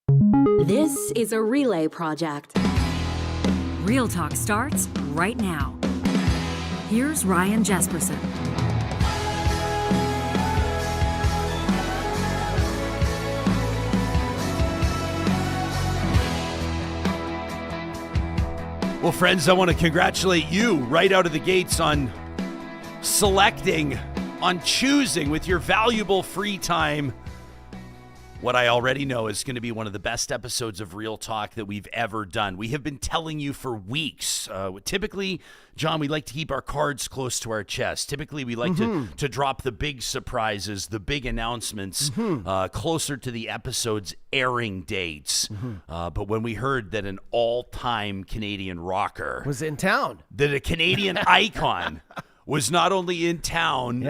This is a relay project. Real Talk starts right now. Here's Ryan Jesperson. Well, friends, I want to congratulate you right out of the gates on selecting, on choosing with your valuable free time what I already know is going to be one of the best episodes of Real Talk that we've ever done. We have been telling you for weeks. Typically, John, we like to keep our cards close to our chest. Typically, we like to drop the big surprises, the big announcements closer to the episode's airing dates. But when we heard that an all-time Canadian rocker was in town, that a Canadian icon was not only in town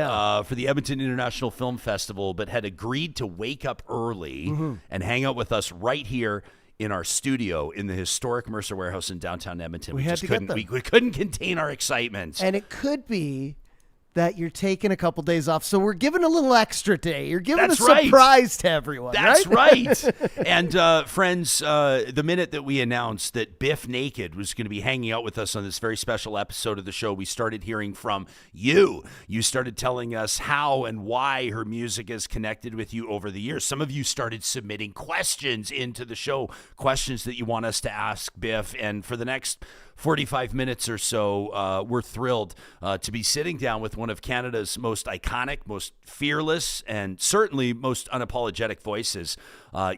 for the Edmonton International Film Festival, but had agreed to wake up early and hang out with us right here in our studio in the historic Mercer Warehouse in downtown Edmonton. We couldn't contain our excitement. And it could be that you're taking a couple days off, so we're giving a little extra day. You're giving a surprise to everyone. That's right. And friends, the minute that we announced that Bif Naked was going to be hanging out with us on this very special episode of the show, we started hearing from you. You started telling us how and why her music has connected with you over the years. Some of you started submitting questions into the show, questions that you want us to ask Bif. And for the next 45 minutes or so, we're thrilled to be sitting down with one of Canada's most iconic, most fearless, and certainly most unapologetic voices.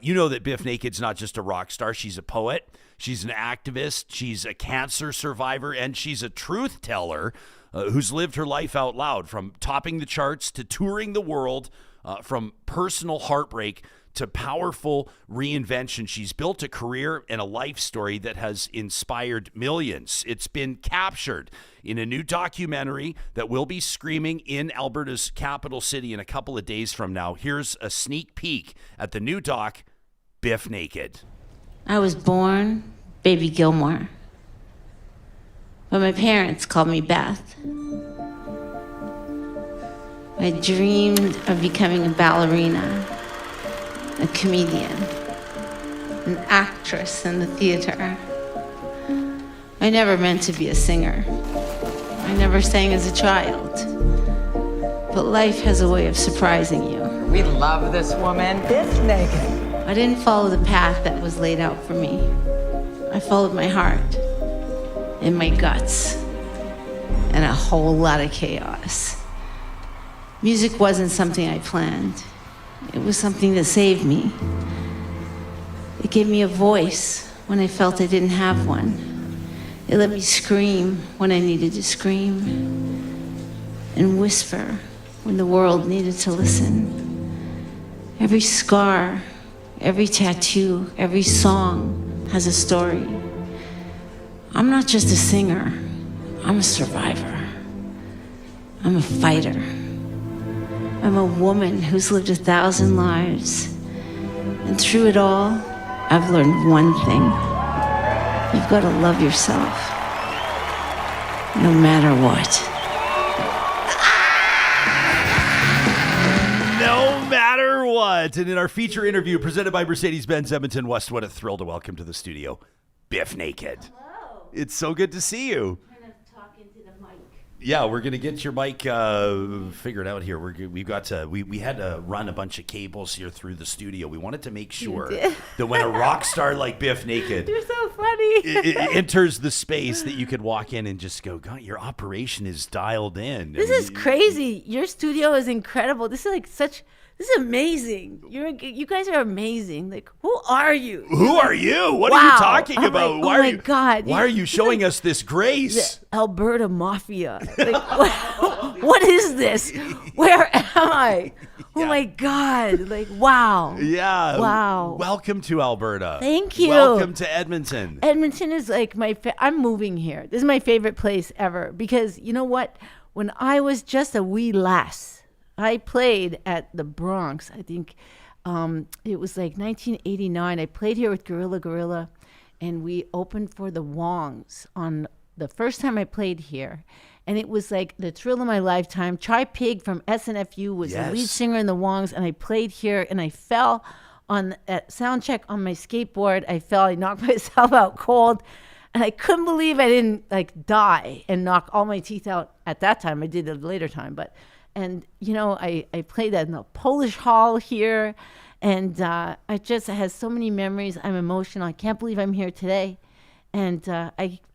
You know that Bif Naked's not just a rock star. She's a poet. She's an activist. She's a cancer survivor, and she's a truth teller who's lived her life out loud, from topping the charts to touring the world, from personal heartbreak to powerful reinvention. She's built a career and a life story that has inspired millions. It's been captured in a new documentary that will be screening in Alberta's capital city in a couple of days from now. Here's a sneak peek at the new doc, Bif Naked. I was born Baby Gilmore, but my parents called me Beth. I dreamed of becoming a ballerina, a comedian, an actress in the theater. I never meant to be a singer. I never sang as a child. But life has a way of surprising you. We love this woman. Bif Naked. I didn't follow the path that was laid out for me. I followed my heart and my guts and a whole lot of chaos. Music wasn't something I planned. It was something that saved me. It gave me a voice when I felt I didn't have one. It let me scream when I needed to scream, and whisper when the world needed to listen. Every scar, every tattoo, every song has a story. I'm not just a singer. I'm a survivor. I'm a fighter. I'm a woman who's lived 1,000 lives. And through it all, I've learned one thing. You've got to love yourself, no matter what. No matter what. And in our feature interview presented by Mercedes-Benz Edmonton West, what a thrill to welcome to the studio, Bif Naked. Hello. It's so good to see you. Yeah, we're gonna get your mic figured out here. We had to run a bunch of cables here through the studio. We wanted to make sure that when a rock star like Bif Naked, You're so funny, enters the space, that you could walk in and just go, God, your operation is dialed in. This is crazy. Your studio is incredible. This is amazing. You guys are amazing. Like, who are you? Who are you? What are you talking about? Like, oh my God. Why are you showing us this grace? The Alberta Mafia. Like, what is this? Where am I? Oh my God. Like, wow. Yeah. Wow. Welcome to Alberta. Thank you. Welcome to Edmonton. Edmonton is like I'm moving here. This is my favorite place ever because you know what? When I was just a wee lass, I played at the Bronx. I think it was like 1989. I played here with Gorilla, and we opened for the Wongs on the first time I played here. And it was like the thrill of my lifetime. Chai Pig from SNFU was the lead singer in the Wongs, and I played here, and I fell at sound check on my skateboard. I fell. I knocked myself out cold. And I couldn't believe I didn't like die and knock all my teeth out at that time. I did it later time, and I played in the Polish Hall here, and I just has so many memories. I'm emotional. I can't believe I'm here today, and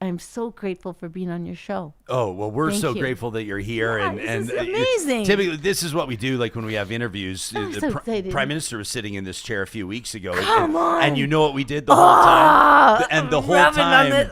I'm so grateful for being on your show. Oh, well, we're Thank so you. grateful that you're here. Yeah, and this is amazing. Typically, this is what we do, like when we have interviews. I'm so excited. Prime Minister was sitting in this chair a few weeks ago. Come on. And you know what we did the whole time? And the whole time...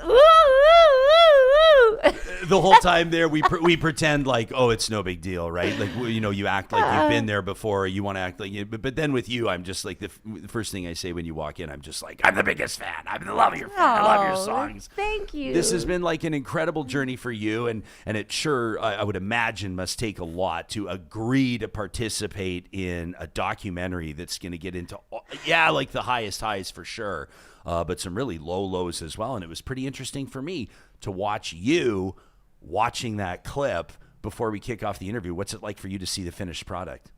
The whole time there, we pretend like, oh, it's no big deal, right? Like, you act like you've been there before. You want to act like you. But then with you, I'm just like the first thing I say when you walk in, I'm just like, I'm the biggest fan. I'm the love of your fan. I love your songs. Thank you. This has been like an incredible journey for you, and it sure, I would imagine, must take a lot to agree to participate in a documentary that's going to get into, like the highest highs for sure, but some really low lows as well. And it was pretty interesting for me to watch you watching that clip before we kick off the interview. What's it like for you to see the finished product?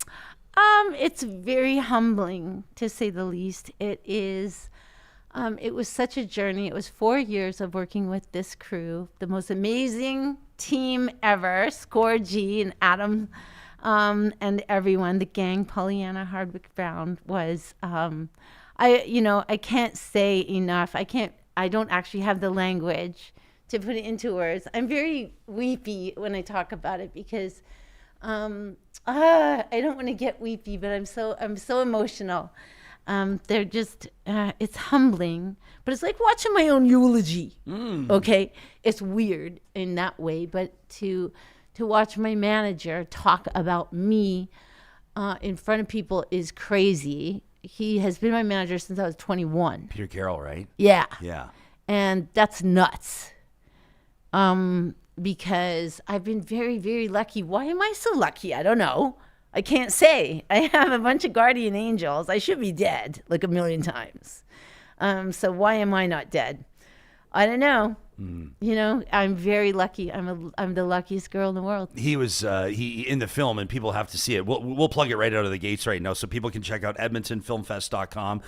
It's very humbling, to say the least. It is. It was such a journey. It was 4 years of working with this crew, the most amazing team ever, Scorgie and Adam, and everyone, the gang, Pollyanna Hardwick Brown was, I can't say enough. I don't actually have the language to put it into words. I'm very weepy when I talk about it because I don't want to get weepy, but I'm so emotional. They're just it's humbling, but it's like watching my own eulogy. Okay, it's weird in that way, but to watch my manager talk about me in front of people is crazy. He has been my manager since I was 21. Peter Carroll, right? Yeah. And that's nuts. Because I've been very, very lucky. Why am I so lucky? I don't know. I can't say. I have a bunch of guardian angels. I should be dead like a million times. So why am I not dead? I don't know. I'm very lucky. I'm the luckiest girl in the world. He was he in the film, and people have to see it. We'll plug it right out of the gates right now, so people can check out EdmontonFilmFest.com.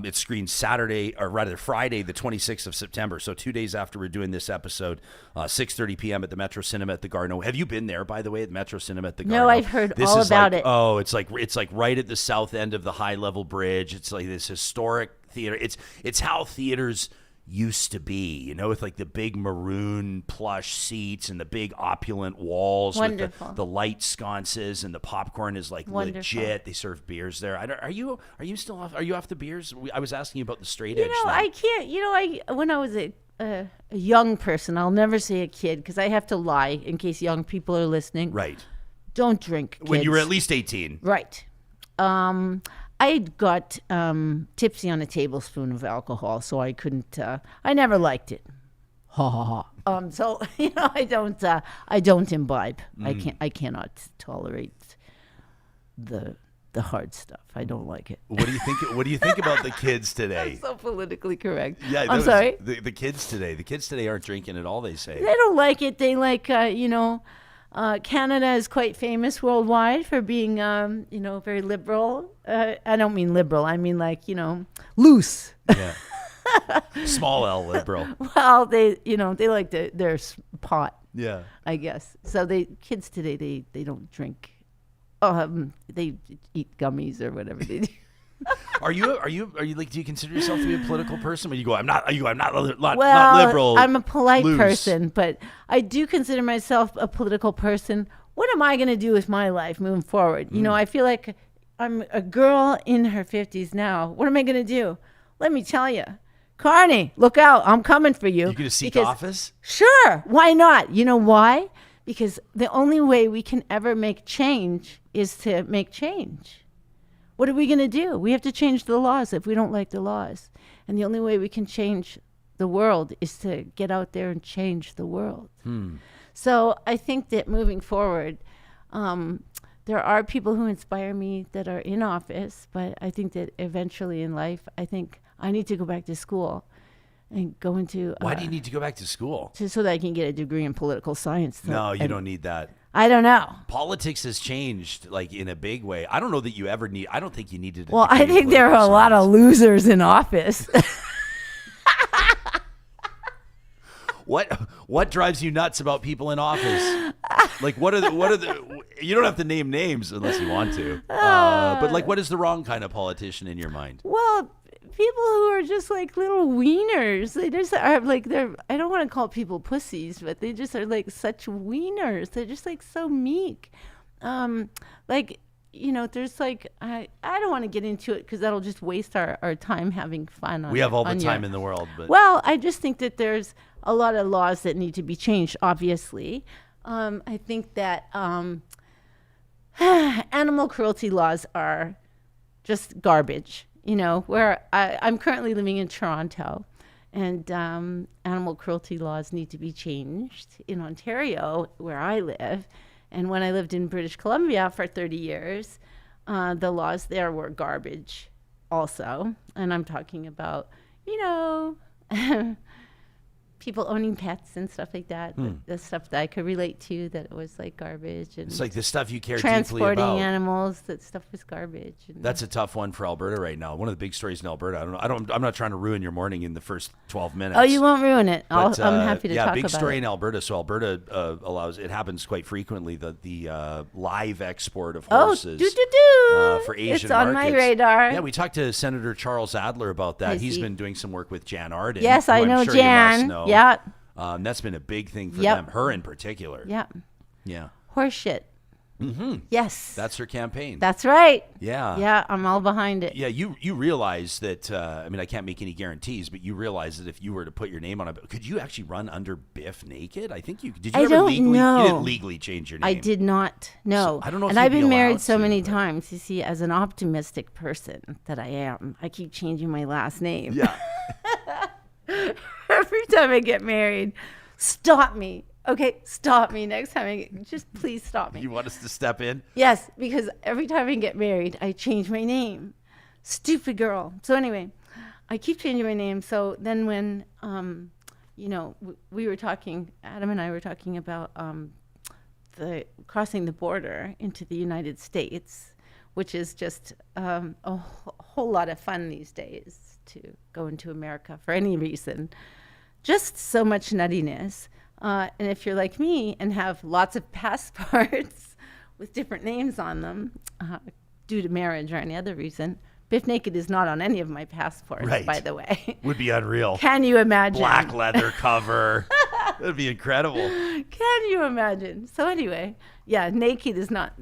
It screens Friday, the 26th of September. So 2 days after we're doing this episode, 6:30 p.m. at the Metro Cinema at the Garneau. Have you been there, by the way, at the Metro Cinema at the Garneau? No, I've heard all about it. Oh, it's like right at the south end of the high level bridge. It's like this historic theater. It's how theaters used to be, with like the big maroon plush seats and the big opulent walls. Wonderful. With the light sconces, and the popcorn is like Wonderful. legit. They serve beers there. Are you still off? Are you off the beers? I was asking you about the straight edge thing. I can't. When I was a young person, I'll never say a kid because I have to lie in case young people are listening. Right. Don't drink, kids. When you were at least 18. Right. I got tipsy on a tablespoon of alcohol, so I couldn't. I never liked it. Ha ha ha. So I don't imbibe. I cannot tolerate the hard stuff. I don't like it. What do you think about the kids today? That's so politically correct. Yeah, I'm sorry. The kids today. The kids today aren't drinking at all. They say they don't like it. They like Canada is quite famous worldwide for being, very liberal. I don't mean liberal. I mean loose. Yeah. Small L liberal. Well, they like their pot. Yeah. I guess. So kids today, they don't drink. They eat gummies or whatever they do. Are you like? Do you consider yourself to be a political person? When you go, I'm not Well, not liberal. I'm a polite loose. person, but I do consider myself a political person. What am I going to do with my life moving forward? I feel like I'm a girl in her 50s now. What am I going to do? Let me tell you, Carney, look out! I'm coming for you. You going to seek office? Sure. Why not? You know why? Because the only way we can ever make change is to make change. What are we going to do? We have to change the laws if we don't like the laws. And the only way we can change the world is to get out there and change the world. So I think that moving forward, there are people who inspire me that are in office, but I think that eventually in life, I think I need to go back to school and go into. Why do you need to go back to school? Just so that I can get a degree in political science. No, you don't need that. I don't know. Politics has changed like in a big way. I don't know that you ever need. I don't think you needed. Well, I think there are a lot of losers in office. What drives you nuts about people in office? Like what are the you don't have to name names unless you want to. But like what is the wrong kind of politician in your mind? Well, people who are just like little wieners. They just are like I don't want to call people pussies, but they just are like such wieners. They're just like so meek. Like, you know, there's like I don't want to get into it because that'll just waste our time having fun. We have all the time in the world. But well, I just think that there's a lot of laws that need to be changed, obviously. I think that animal cruelty laws are just garbage. You know, where I'm currently living in Toronto, and animal cruelty laws need to be changed in Ontario, where I live. And when I lived in British Columbia for 30 years, the laws there were garbage also. And I'm talking about, you know, people owning pets and stuff like that. The stuff that I could relate to, that it was like garbage. And it's like the stuff you care deeply about. Transporting animals, that stuff was garbage. And that's a tough one for Alberta right now. One of the big stories in Alberta. I'm not trying to ruin your morning in the first 12 minutes. Oh, you won't ruin it. I'm happy to talk about it. Yeah, big story in Alberta. So Alberta allows, it happens quite frequently, the live export of horses for Asian it's on markets. my radar. Yeah, we talked to Senator Charles Adler about that. He's been doing some work with Jan Arden. Yes, I know Jan. Yeah. That's been a big thing for them, her in particular. Yeah. Yeah. Horse shit. Mm-hmm. Yes. That's her campaign. That's right. Yeah. Yeah, I'm all behind it. Yeah, you realize that, I mean, I can't make any guarantees, but you realize that if you were to put your name on it, could you actually run under Bif Naked? I think you did. You ever legally? Know. You didn't legally change your name. I did not. No. So, I don't know if and you'd I've be been married allowed so to, many but- times. You see, as an optimistic person that I am, I keep changing my last name. Yeah. Every time I get married, stop me. Okay, stop me next time. Just please stop me. You want us to step in? Yes, because every time I get married, I change my name. Stupid girl. So anyway, I keep changing my name. So then when, you know, we were talking, Adam and I were talking about the crossing the border into the United States, which is just a whole lot of fun these days to go into America for any reason. Just so much nuttiness. And if you're like me and have lots of passports with different names on them, due to marriage or any other reason, Bif Naked is not on any of my passports, Right. by the way. Would be unreal. Can you imagine? Black leather cover. That'd be incredible. Can you imagine? So anyway, yeah, Naked is not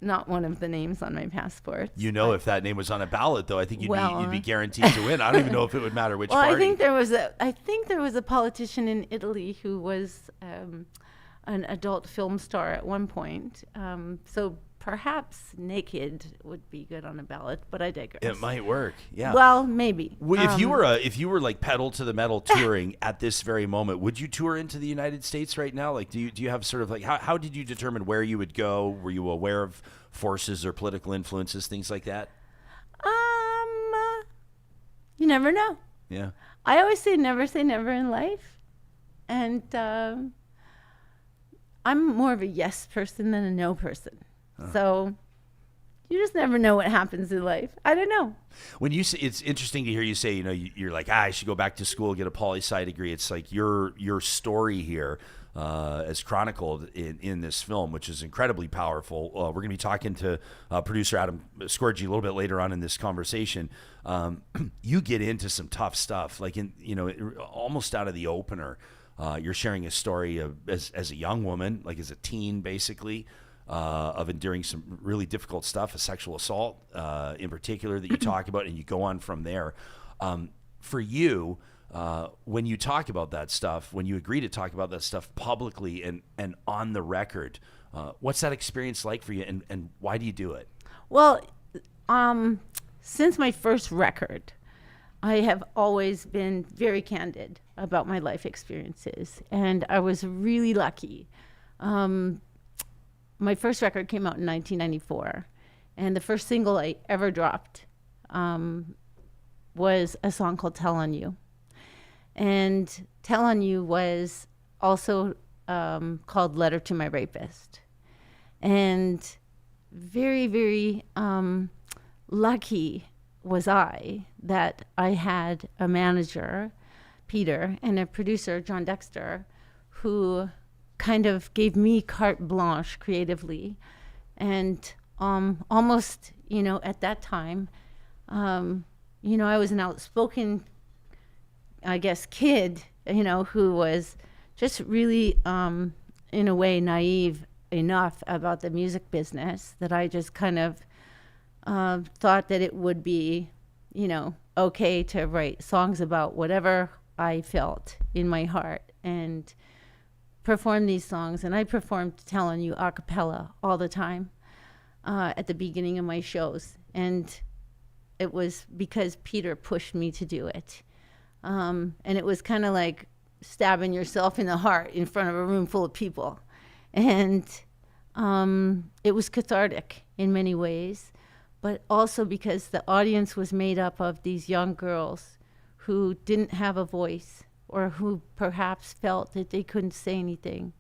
not one of the names on my passport. You know, if that name was on a ballot, though, I think you'd be guaranteed to win. I don't even know if it would matter which party. I think there was a politician in Italy who was an adult film star at one point. So perhaps Naked would be good on a ballot, but I digress. It might work. Yeah. Well, maybe. If you were like pedal to the metal touring at this very moment, would you tour into the United States right now? Like, do you have sort of like how did you determine where you would go? Were you aware of forces or political influences, things like that? You never know. Yeah. I always say never in life, and I'm more of a yes person than a no person. So you just never know what happens in life. I don't know. When you say, it's interesting to hear you say, you know, you're like, I should go back to school, get a poli-sci degree. It's like your story here, as chronicled in this film, which is incredibly powerful. We're going to be talking to producer Adam Scorgie a little bit later on in this conversation. You get into some tough stuff, like almost out of the opener. You're sharing a story of as a young woman, like as a teen, basically. Of enduring some really difficult stuff, a sexual assault in particular that you talk about, and you go on from there. For you, when you talk about that stuff, when you agree to talk about that stuff publicly and on the record, what's that experience like for you, and why do you do it? Well, since my first record, I have always been very candid about my life experiences, and I was really lucky. My first record came out in 1994, and the first single I ever dropped was a song called Tell on You. And Tell on You was also called Letter to My Rapist. And very, very lucky was I that I had a manager, Peter, and a producer, John Dexter, who kind of gave me carte blanche creatively. And almost, at that time, I was an outspoken, I guess, kid, who was just really, in a way, naive enough about the music business that I just kind of thought that it would be, okay to write songs about whatever I felt in my heart and perform these songs. And I performed Tell on You a cappella all the time at the beginning of my shows. And it was because Peter pushed me to do it. And it was kind of like stabbing yourself in the heart in front of a room full of people. And it was cathartic in many ways, but also because the audience was made up of these young girls who didn't have a voice or who perhaps felt that they couldn't say anything.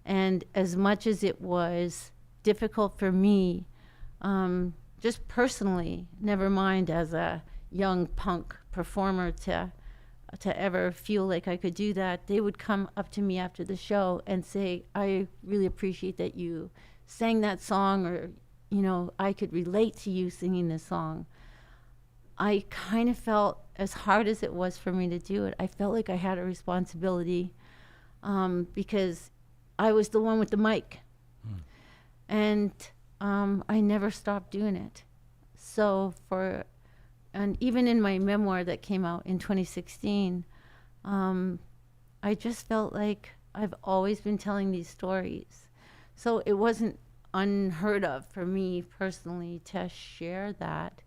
And as much as it was difficult for me, just personally, never mind as a young punk performer to ever feel like I could do that, they would come up to me after the show and say, I really appreciate that you sang that song, or, I could relate to you singing this song. I kind of felt, as hard as it was for me to do it, I felt like I had a responsibility because I was the one with the mic. And I never stopped doing it. So and even in my memoir that came out in 2016, I just felt like I've always been telling these stories. So it wasn't unheard of for me personally to share that,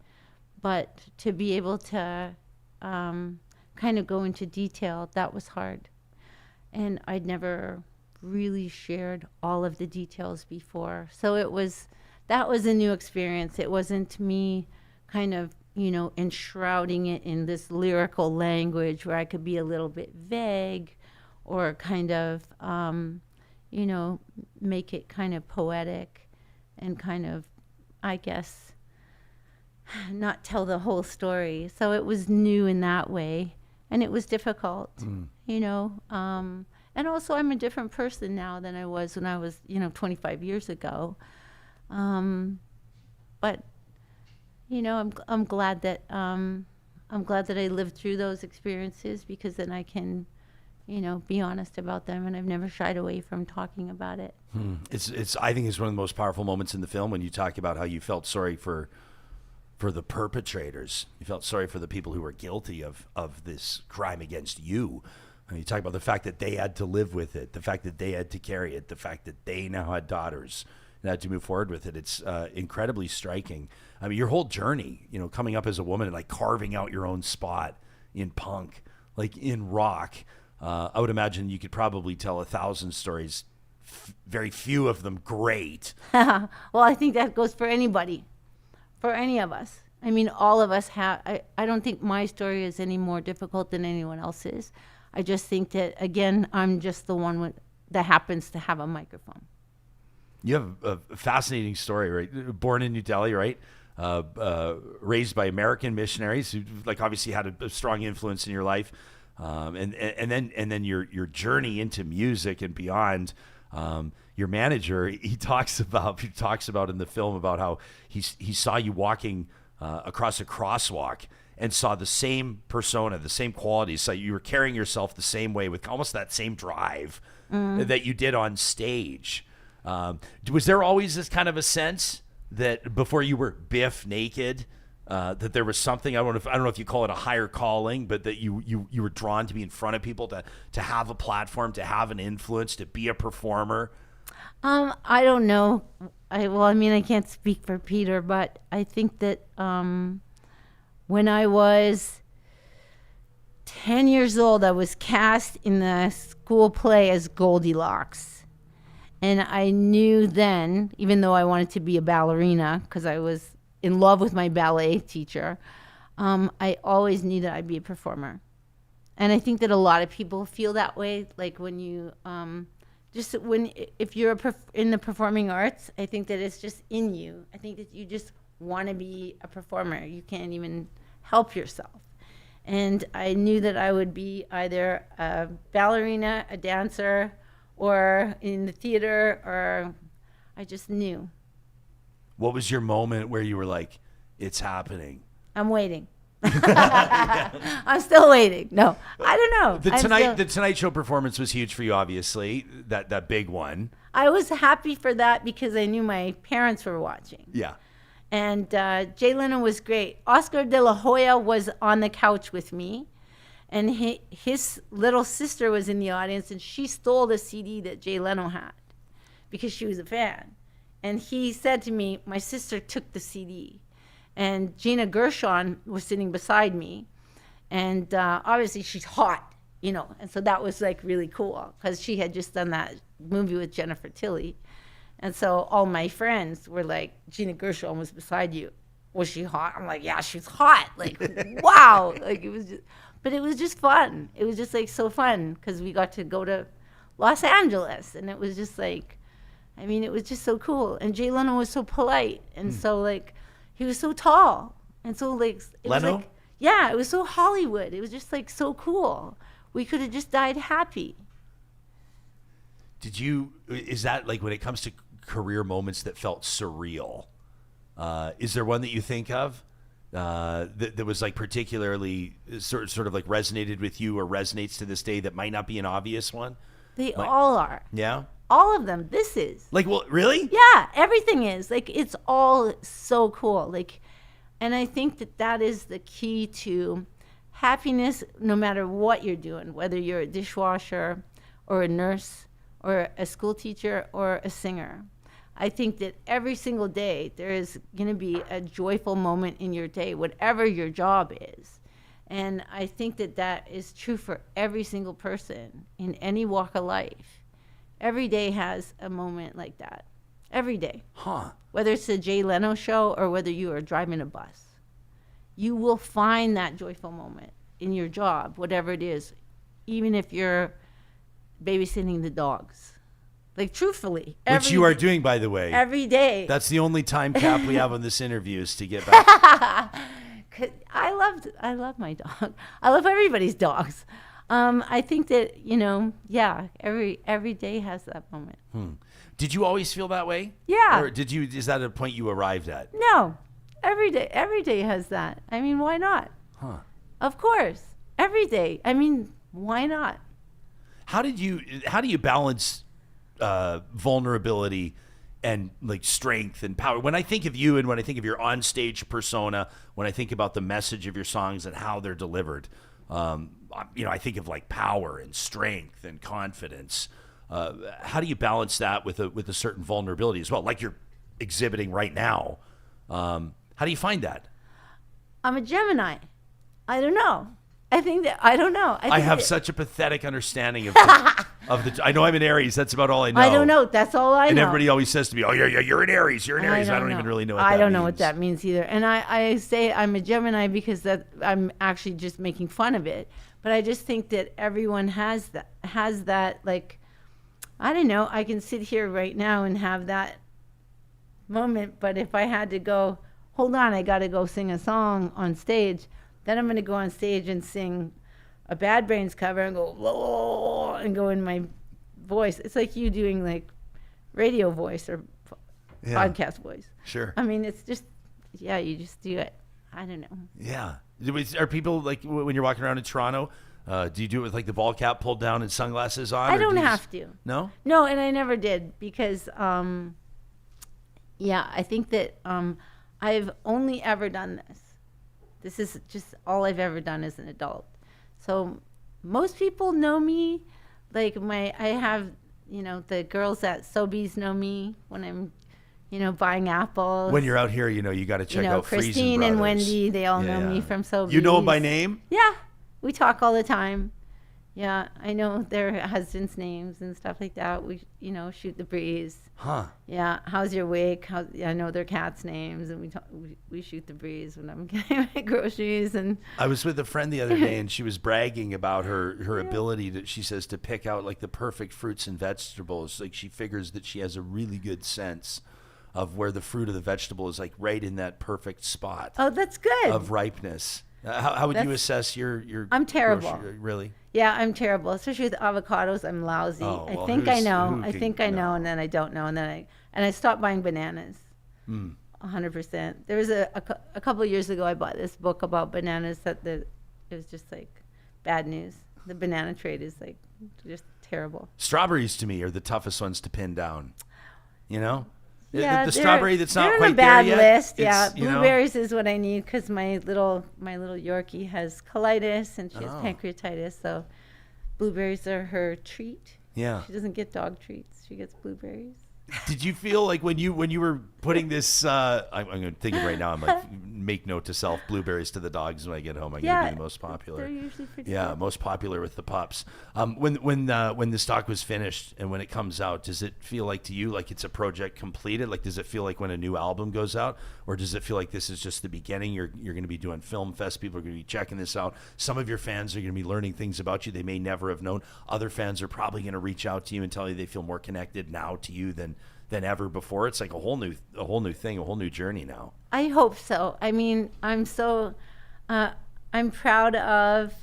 but to be able to kind of go into detail, that was hard. And I'd never really shared all of the details before. So that was a new experience. It wasn't me kind of, enshrouding it in this lyrical language where I could be a little bit vague or kind of, make it kind of poetic and kind of, I guess, not tell the whole story. So it was new in that way, and it was difficult, and also I'm a different person now than I was when I was, 25 years ago. But I'm glad that I lived through those experiences, because then I can, be honest about them, and I've never shied away from talking about it. I think it's one of the most powerful moments in the film when you talk about how you felt sorry for the perpetrators. You felt sorry for the people who were guilty of this crime against you. And you talk about the fact that they had to live with it, the fact that they had to carry it, the fact that they now had daughters and had to move forward with it. It's incredibly striking. I mean, your whole journey, coming up as a woman and like carving out your own spot in punk, like in rock. I would imagine you could probably tell 1,000 stories, very few of them great. Well, I think that goes for anybody, for any of us. I mean, all of us have, I don't think my story is any more difficult than anyone else's. I just think that, again, I'm just the one that happens to have a microphone. You have a fascinating story, right? Born in New Delhi, right? Raised by American missionaries who, like, obviously had a strong influence in your life, and then your journey into music and beyond. Your manager, he talks about in the film about how he saw you walking across a crosswalk and saw the same persona, the same qualities. So you were carrying yourself the same way with almost that same drive that you did on stage. Was there always this kind of a sense that before you were Bif Naked, that there was something, I don't know if you call it a higher calling, but that you were drawn to be in front of people, to have a platform, to have an influence, to be a performer? I don't know. I can't speak for Peter, but I think that when I was 10 years old, I was cast in the school play as Goldilocks. And I knew then, even though I wanted to be a ballerina, because I was in love with my ballet teacher, I always knew that I'd be a performer. And I think that a lot of people feel that way. Like when you, if you're in the performing arts, I think that it's just in you. I think that you just want to be a performer. You can't even help yourself. And I knew that I would be either a ballerina, a dancer, or in the theater, or I just knew. What was your moment where you were like, it's happening? I'm waiting. I'm still waiting. No, I don't know. The Tonight Show performance was huge for you, obviously, that big one. I was happy for that because I knew my parents were watching. Yeah. And Jay Leno was great. Oscar de la Hoya was on the couch with me, and his little sister was in the audience, and she stole the CD that Jay Leno had because she was a fan. And he said to me, my sister took the CD. And Gina Gershon was sitting beside me. And obviously she's hot, you know. And so that was like really cool because she had just done that movie with Jennifer Tilly. And so all my friends were like, Gina Gershon was beside you. Was she hot? I'm like, yeah, she's hot. Like, wow. Like but it was just fun. It was just like so fun because we got to go to Los Angeles. And it was just like, I mean, it was just so cool. And Jay Leno was so polite. And so like, he was so tall, and so like it Leno? was like, yeah, it was so Hollywood. It was just like so cool. We could have just died happy. Is that like when it comes to career moments that felt surreal? Is there one that you think of that was like particularly sort of like resonated with you or resonates to this day that might not be an obvious one? They all are. Yeah. All of them. This is. Like, well, really? Yeah, everything is. Like, it's all so cool. Like, and I think that is the key to happiness no matter what you're doing, whether you're a dishwasher or a nurse or a school teacher or a singer. I think that every single day there is going to be a joyful moment in your day, whatever your job is. And I think that is true for every single person in any walk of life. Every day has a moment like that. Every day. Huh. Whether it's a Jay Leno show or whether you are driving a bus. You will find that joyful moment in your job, whatever it is, even if you're babysitting the dogs. Like, truthfully. Which you are doing, by the way. Every day. That's the only time cap we have on this interview is to get back. I love my dog. I love everybody's dogs. I think that, yeah, every day has that moment. Did you always feel that way? Yeah. Or is that a point you arrived at? No. Every day has that. I mean, why not? Huh. Of course. Every day. I mean, why not? How do you balance vulnerability and like strength and power? When I think of you and when I think of your onstage persona, when I think about the message of your songs and how they're delivered, I think of like power and strength and confidence. How do you balance that with a certain vulnerability as well, like you're exhibiting right now? How do you find that? I'm a Gemini. I don't know. I don't know. I have such a pathetic understanding of I know I'm an Aries. That's about all I know. I don't know. That's all I know. And everybody always says to me, "Oh, yeah, you're an Aries. You're an Aries." I don't even really know what that means. I don't know what that means either. And I say I'm a Gemini because I'm actually just making fun of it. But I just think that everyone has that like, I don't know. I can sit here right now and have that moment. But if I had to go, hold on, I got to go sing a song on stage. Then I'm going to go on stage and sing a Bad Brains cover and go, "Whoa," and go in my voice. It's like you doing like radio voice or podcast voice. Sure. I mean, it's just, you just do it. I don't know. Yeah. Are people like when you're walking around in Toronto, do you do it with like the ball cap pulled down and sunglasses on? I don't have to. No? No, and I never did because, I think that I've only ever done this. This is just all I've ever done as an adult. So most people know me. Like I have, the girls at Sobeys know me when I'm, buying apples. When you're out here, you got to check out Christine and Wendy, they all know me from Sobeys. You know them by name? Yeah. We talk all the time. Yeah, I know their husbands' names and stuff like that. We, shoot the breeze. Huh. Yeah. How's your week? I know their cats' names, and we shoot the breeze when I'm getting my groceries. And I was with a friend the other day, and she was bragging about her ability that she says to pick out like the perfect fruits and vegetables. Like she figures that she has a really good sense of where the fruit of the vegetable is, like right in that perfect spot. Oh, that's good. Of ripeness. How would you assess your? I'm terrible. Really? Yeah, I'm terrible. Especially with avocados, I'm lousy. Oh, well, I think I know. I think I know, and then I don't know, and then I stopped buying bananas. 100%. There was a couple of years ago, I bought this book about bananas it was just like bad news. The banana trade is like just terrible. Strawberries to me are the toughest ones to pin down. Yeah, the strawberry that's not they're quite on a bad there yet. list. Yeah, blueberries is what I need because my little Yorkie has colitis and she has pancreatitis. So blueberries are her treat. Yeah, she doesn't get dog treats; she gets blueberries. Did you feel like when you were putting this? I'm going to think of right now. I'm like, make note to self: blueberries to the dogs when I get home. I'm going to be the most popular. They're usually pretty. Yeah, good. most popular with the pups. When the stock was finished and when it comes out, does it feel like to you like it's a project completed? Like, does it feel like when a new album goes out, or does it feel like this is just the beginning? You're going to be doing film fest. People are going to be checking this out. Some of your fans are going to be learning things about you they may never have known. Other fans are probably going to reach out to you and tell you they feel more connected now to you than ever before. It's like a whole new thing, a whole new journey now. I hope so. I mean, I'm proud of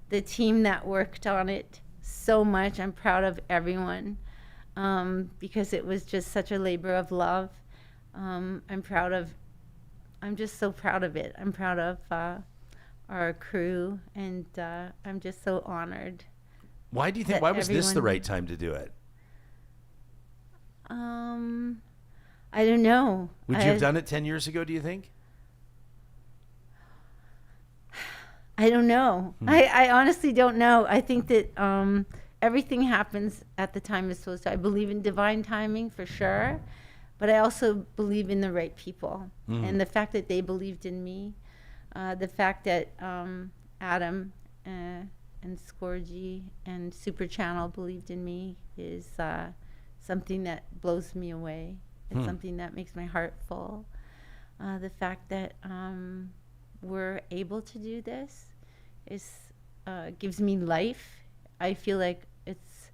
the team that worked on it so much. I'm proud of everyone because it was just such a labor of love. I'm just so proud of it. I'm proud of our crew, and I'm just so honored. Why do you think? Why was this the right time to do it? I don't know. Would you have done it 10 years ago, do you think? I don't know. I honestly don't know. I think that everything happens at the time it's supposed to. I believe in divine timing for sure, but I also believe in the right people. And the fact that they believed in me, the fact that Adam and Scorgie and Super Channel believed in me is something that blows me away. It's something that makes my heart full. The fact that we're able to do this gives me life. I feel like it's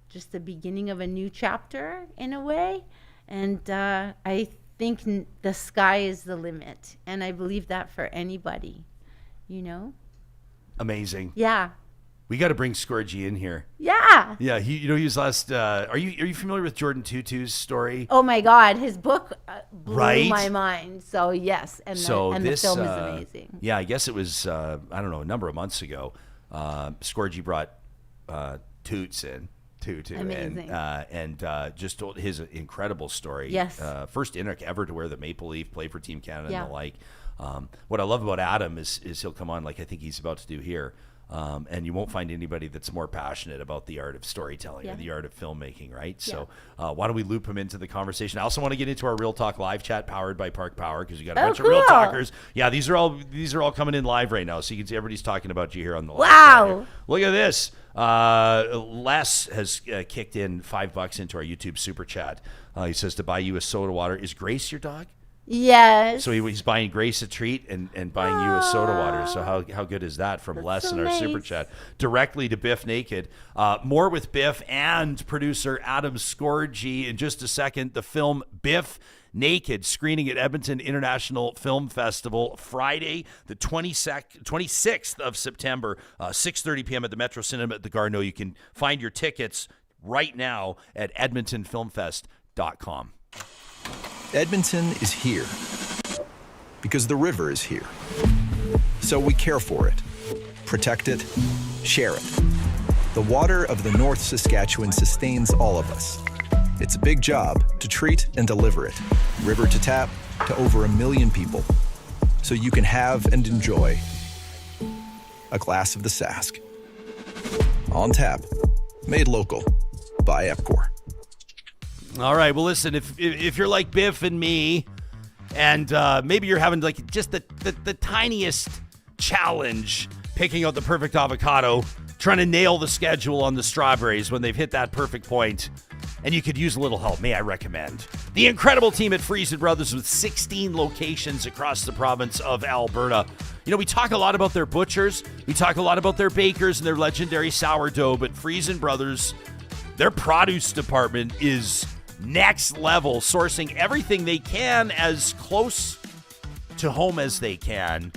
just the beginning of a new chapter in a way. And I think the sky is the limit. And I believe that for anybody, Amazing. Yeah. We got to bring Scorgie in here. Yeah. Yeah, he was last. Are you familiar with Jordan Tutu's story? Oh my God, his book blew Right? my mind. So yes, and the film is amazing. Yeah, I guess it was I don't know, a number of months ago. Scorgie brought Toots in. Tutu Amazing. and just told his incredible story. Yes. First Inuk ever to wear the maple leaf, play for Team Canada Yeah. and the like. What I love about Adam is he'll come on like I think he's about to do here. And you won't find anybody that's more passionate about the art of storytelling or the art of filmmaking, right? So why don't we loop him into the conversation? I also want to get into our Real Talk live chat powered by Park Power because we got a bunch of Real Talkers. Yeah, these are all coming in live right now, so you can see everybody's talking about you here on the live chat here. Look at this. Les has kicked in $5 into our YouTube super chat. He says to buy you a soda water. Is Grace your dog? Yes. So he's buying Grace a treat and buying you a soda water. So how good is that from Les in our super chat? Directly to Bif Naked. More with Bif and producer Adam Scorgie in just a second. The film Bif Naked screening at Edmonton International Film Festival Friday, the 26th of September, 6:30 p.m. at the Metro Cinema at the Garneau. You can find your tickets right now at edmontonfilmfest.com. Edmonton is here because the river is here. So we care for it, protect it, share it. The water of the North Saskatchewan sustains all of us. It's a big job to treat and deliver it, river to tap, to over 1 million people. So you can have and enjoy a glass of the Sask. On tap, made local by Epcor. All right. Well, listen, if you're like Biff and me, and maybe you're having like just the tiniest challenge picking out the perfect avocado, trying to nail the schedule on the strawberries when they've hit that perfect point, and you could use a little help, may I recommend the incredible team at Friesen Brothers with 16 locations across the province of Alberta. You know, we talk a lot about their butchers, we talk a lot about their bakers and their legendary sourdough, but Friesen Brothers, their produce department is next level, sourcing everything they can as close to home as they can.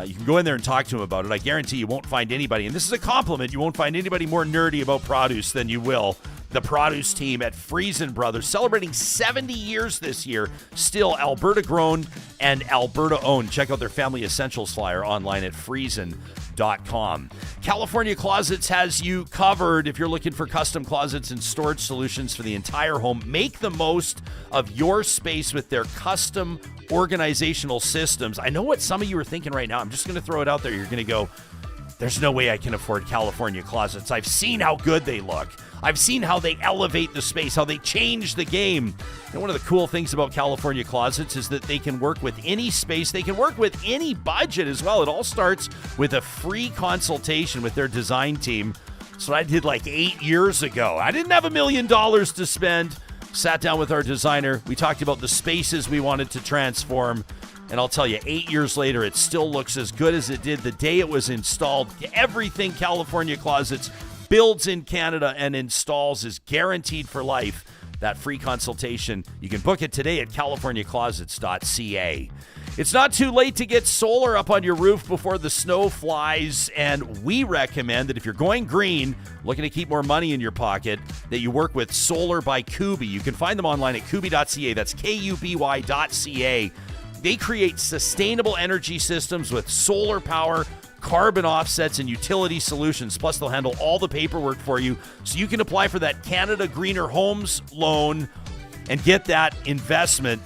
You can go in there and talk to them about it. I guarantee you won't find anybody, and this is a compliment, you won't find anybody more nerdy about produce than you will the produce team at Friesen Brothers, celebrating 70 years this year, still Alberta grown and Alberta owned. Check out their family essentials flyer online at friesen.com. California Closets has you covered if you're looking for custom closets and storage solutions for the entire home. Make the most of your space with their custom organizational systems. I know what some of you are thinking right now. I'm just going to throw it out there. You're going to go, there's no way I can afford California Closets. I've seen how good they look. I've seen how they elevate the space, how they change the game. And one of the cool things about California Closets is that they can work with any space. They can work with any budget as well. It all starts with a free consultation with their design team. So I did like 8 years ago. I didn't have $1 million to spend. Sat down with our designer. We talked about the spaces we wanted to transform. And I'll tell you, 8 years later, it still looks as good as it did the day it was installed. Everything California Closets builds in Canada and installs is guaranteed for life. That free consultation, you can book it today at californiaclosets.ca. It's not too late to get solar up on your roof before the snow flies, and we recommend that if you're going green, looking to keep more money in your pocket, that you work with Solar by Kuby. You can find them online at kuby.ca. That's kuby.ca. They create sustainable energy systems with solar power, carbon offsets, and utility solutions. Plus, they'll handle all the paperwork for you so you can apply for that Canada Greener Homes loan and get that investment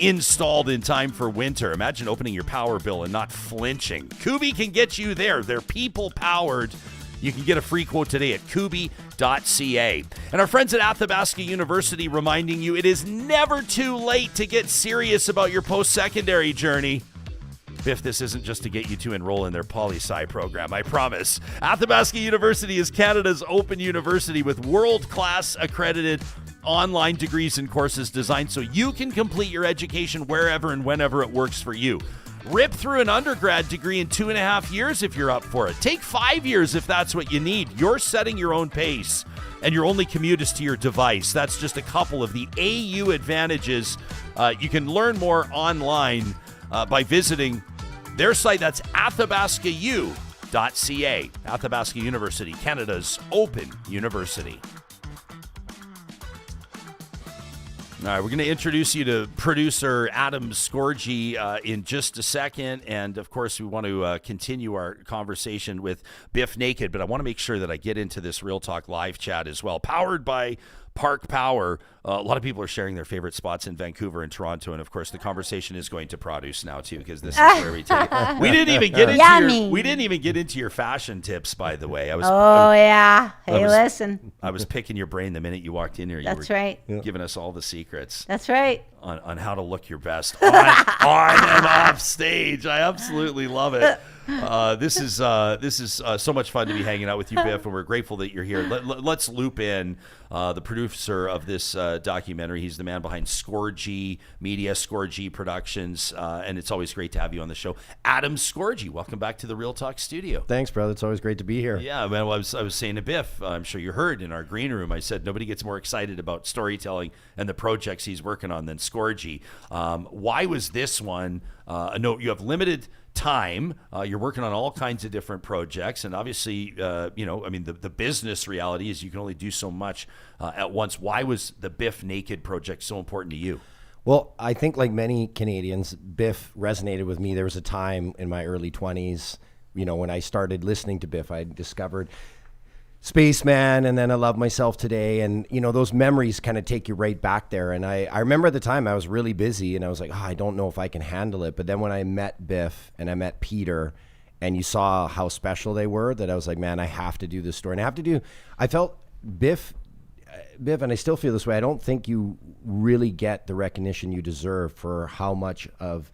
installed in time for winter. Imagine opening your power bill and not flinching. Kuby can get you there. They're people-powered. You can get a free quote today at kuby.ca. And our friends at Athabasca University reminding you it is never too late to get serious about your post-secondary journey. Biff, this isn't just to get you to enroll in their poli-sci program, I promise. Athabasca University is Canada's open university with world-class accredited online degrees and courses designed so you can complete your education wherever and whenever it works for you. Rip through an undergrad degree in 2.5 years if you're up for it. Take 5 years if that's what you need. You're setting your own pace, and your only commute is to your device. That's just a couple of the AU advantages. You can learn more online by visiting their site. That's athabascau.ca. Athabasca University, Canada's open university. All right, we're going to introduce you to producer Adam Scorgie in just a second. And, of course, we want to continue our conversation with Bif Naked. But I want to make sure that I get into this Real Talk live chat as well. Powered by Park Power. A lot of people are sharing their favorite spots in Vancouver and Toronto, and of course, the conversation is going to produce now too, because this is where we take it. We didn't even get into your fashion tips, by the way. Listen. I was picking your brain the minute you walked in here. That's right. Giving us all the secrets. That's right. On how to look your best on and off stage. I absolutely love it. This is so much fun to be hanging out with you, Biff, and we're grateful that you're here. Let's loop in the producer of this documentary. He's the man behind Scorgie Media, Scorgie Productions, and it's always great to have you on the show. Adam Scorgie, welcome back to the Real Talk studio. Thanks, brother. It's always great to be here. Yeah, man. I was saying to Biff, I'm sure you heard in our green room, I said nobody gets more excited about storytelling and the projects he's working on than Scorgie. Why was this one? No, you have limited time. You're working on all kinds of different projects, and obviously, the business reality is you can only do so much at once. Why was the Bif Naked project so important to you? Well, I think like many Canadians, Bif resonated with me. There was a time in my early 20s, when I started listening to Bif, I discovered Spaceman, and then I Love Myself Today, and those memories kind of take you right back there. And I remember at the time I was really busy, and I was like, I don't know if I can handle it. But then when I met Bif and I met Peter, and you saw how special they were, that I was like, man, I have to do this story. And I felt Bif, and I still feel this way, I don't think you really get the recognition you deserve for how much of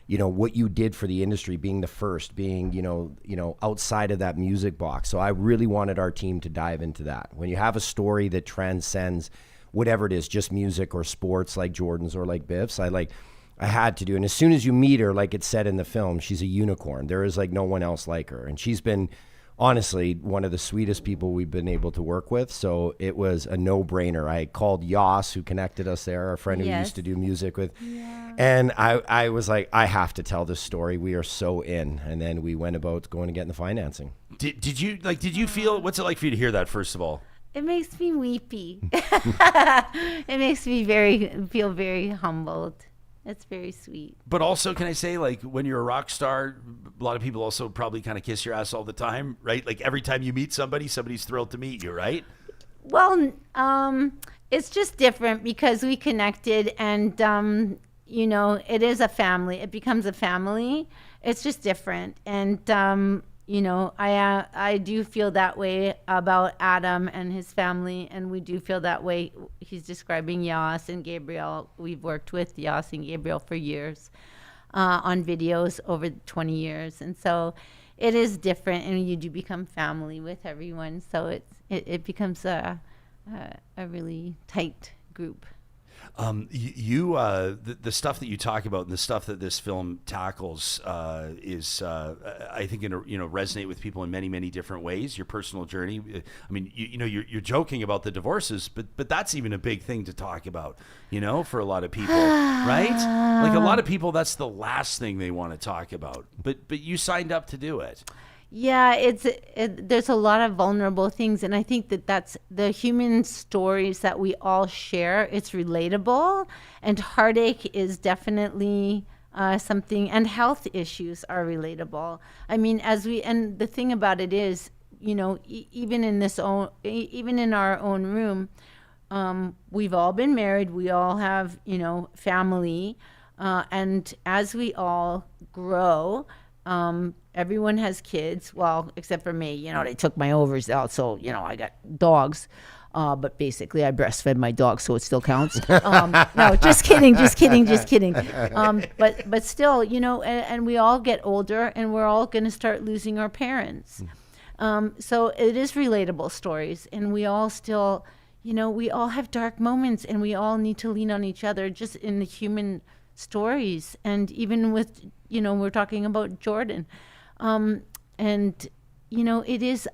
you know, what you did for the industry, being the first, being, you know, outside of that music box. So I really wanted our team to dive into that. When you have a story that transcends whatever it is, just music or sports like Jordan's or like Bif's, I had to do. And as soon as you meet her, like it said in the film, she's a unicorn. There is like no one else like her. And she's been honestly one of the sweetest people we've been able to work with. So it was a no-brainer. I called Yas, who connected us there, our friend who Yes. used to do music with. Yeah. And I was like, I have to tell this story. We are so in. And then we went about going and getting the financing. Did you feel, what's it like for you to hear that, first of all? It makes me weepy. It makes me feel very humbled. It's very sweet. But also, can I say, like, when you're a rock star, a lot of people also probably kind of kiss your ass all the time, right? Like, every time you meet somebody, somebody's thrilled to meet you, right? Well, it's just different because we connected, and you know, it is a family. It becomes a family. It's just different, and you know, I do feel that way about Adam and his family, and we do feel that way. He's describing Yas and Gabriel. We've worked with Yas and Gabriel for years on videos over 20 years, and so it is different, and you do become family with everyone. So it becomes a really tight group. The stuff that you talk about and the stuff that this film tackles is, I think, resonate with people in many, many different ways. Your personal journey. I mean, you're joking about the divorces, but that's even a big thing to talk about, you know, for a lot of people, right? Like a lot of people, that's the last thing they want to talk about. But you signed up to do it. Yeah, there's a lot of vulnerable things, and I think that's the human stories that we all share. It's relatable, and heartache is definitely something, and health issues are relatable. I mean, and the thing about it is, you know, even in our own room, we've all been married. We all have, you know, family, and as we all grow. Everyone has kids, well, except for me. You know, they took my ovaries out, so, you know, I got dogs. But basically, I breastfed my dog, so it still counts. No, just kidding. But still, you know, and we all get older, and we're all going to start losing our parents. So it is relatable stories, and we all still, you know, we all have dark moments, and we all need to lean on each other just in the human stories. And even with, you know, we're talking about Jordan. And, you know, it is,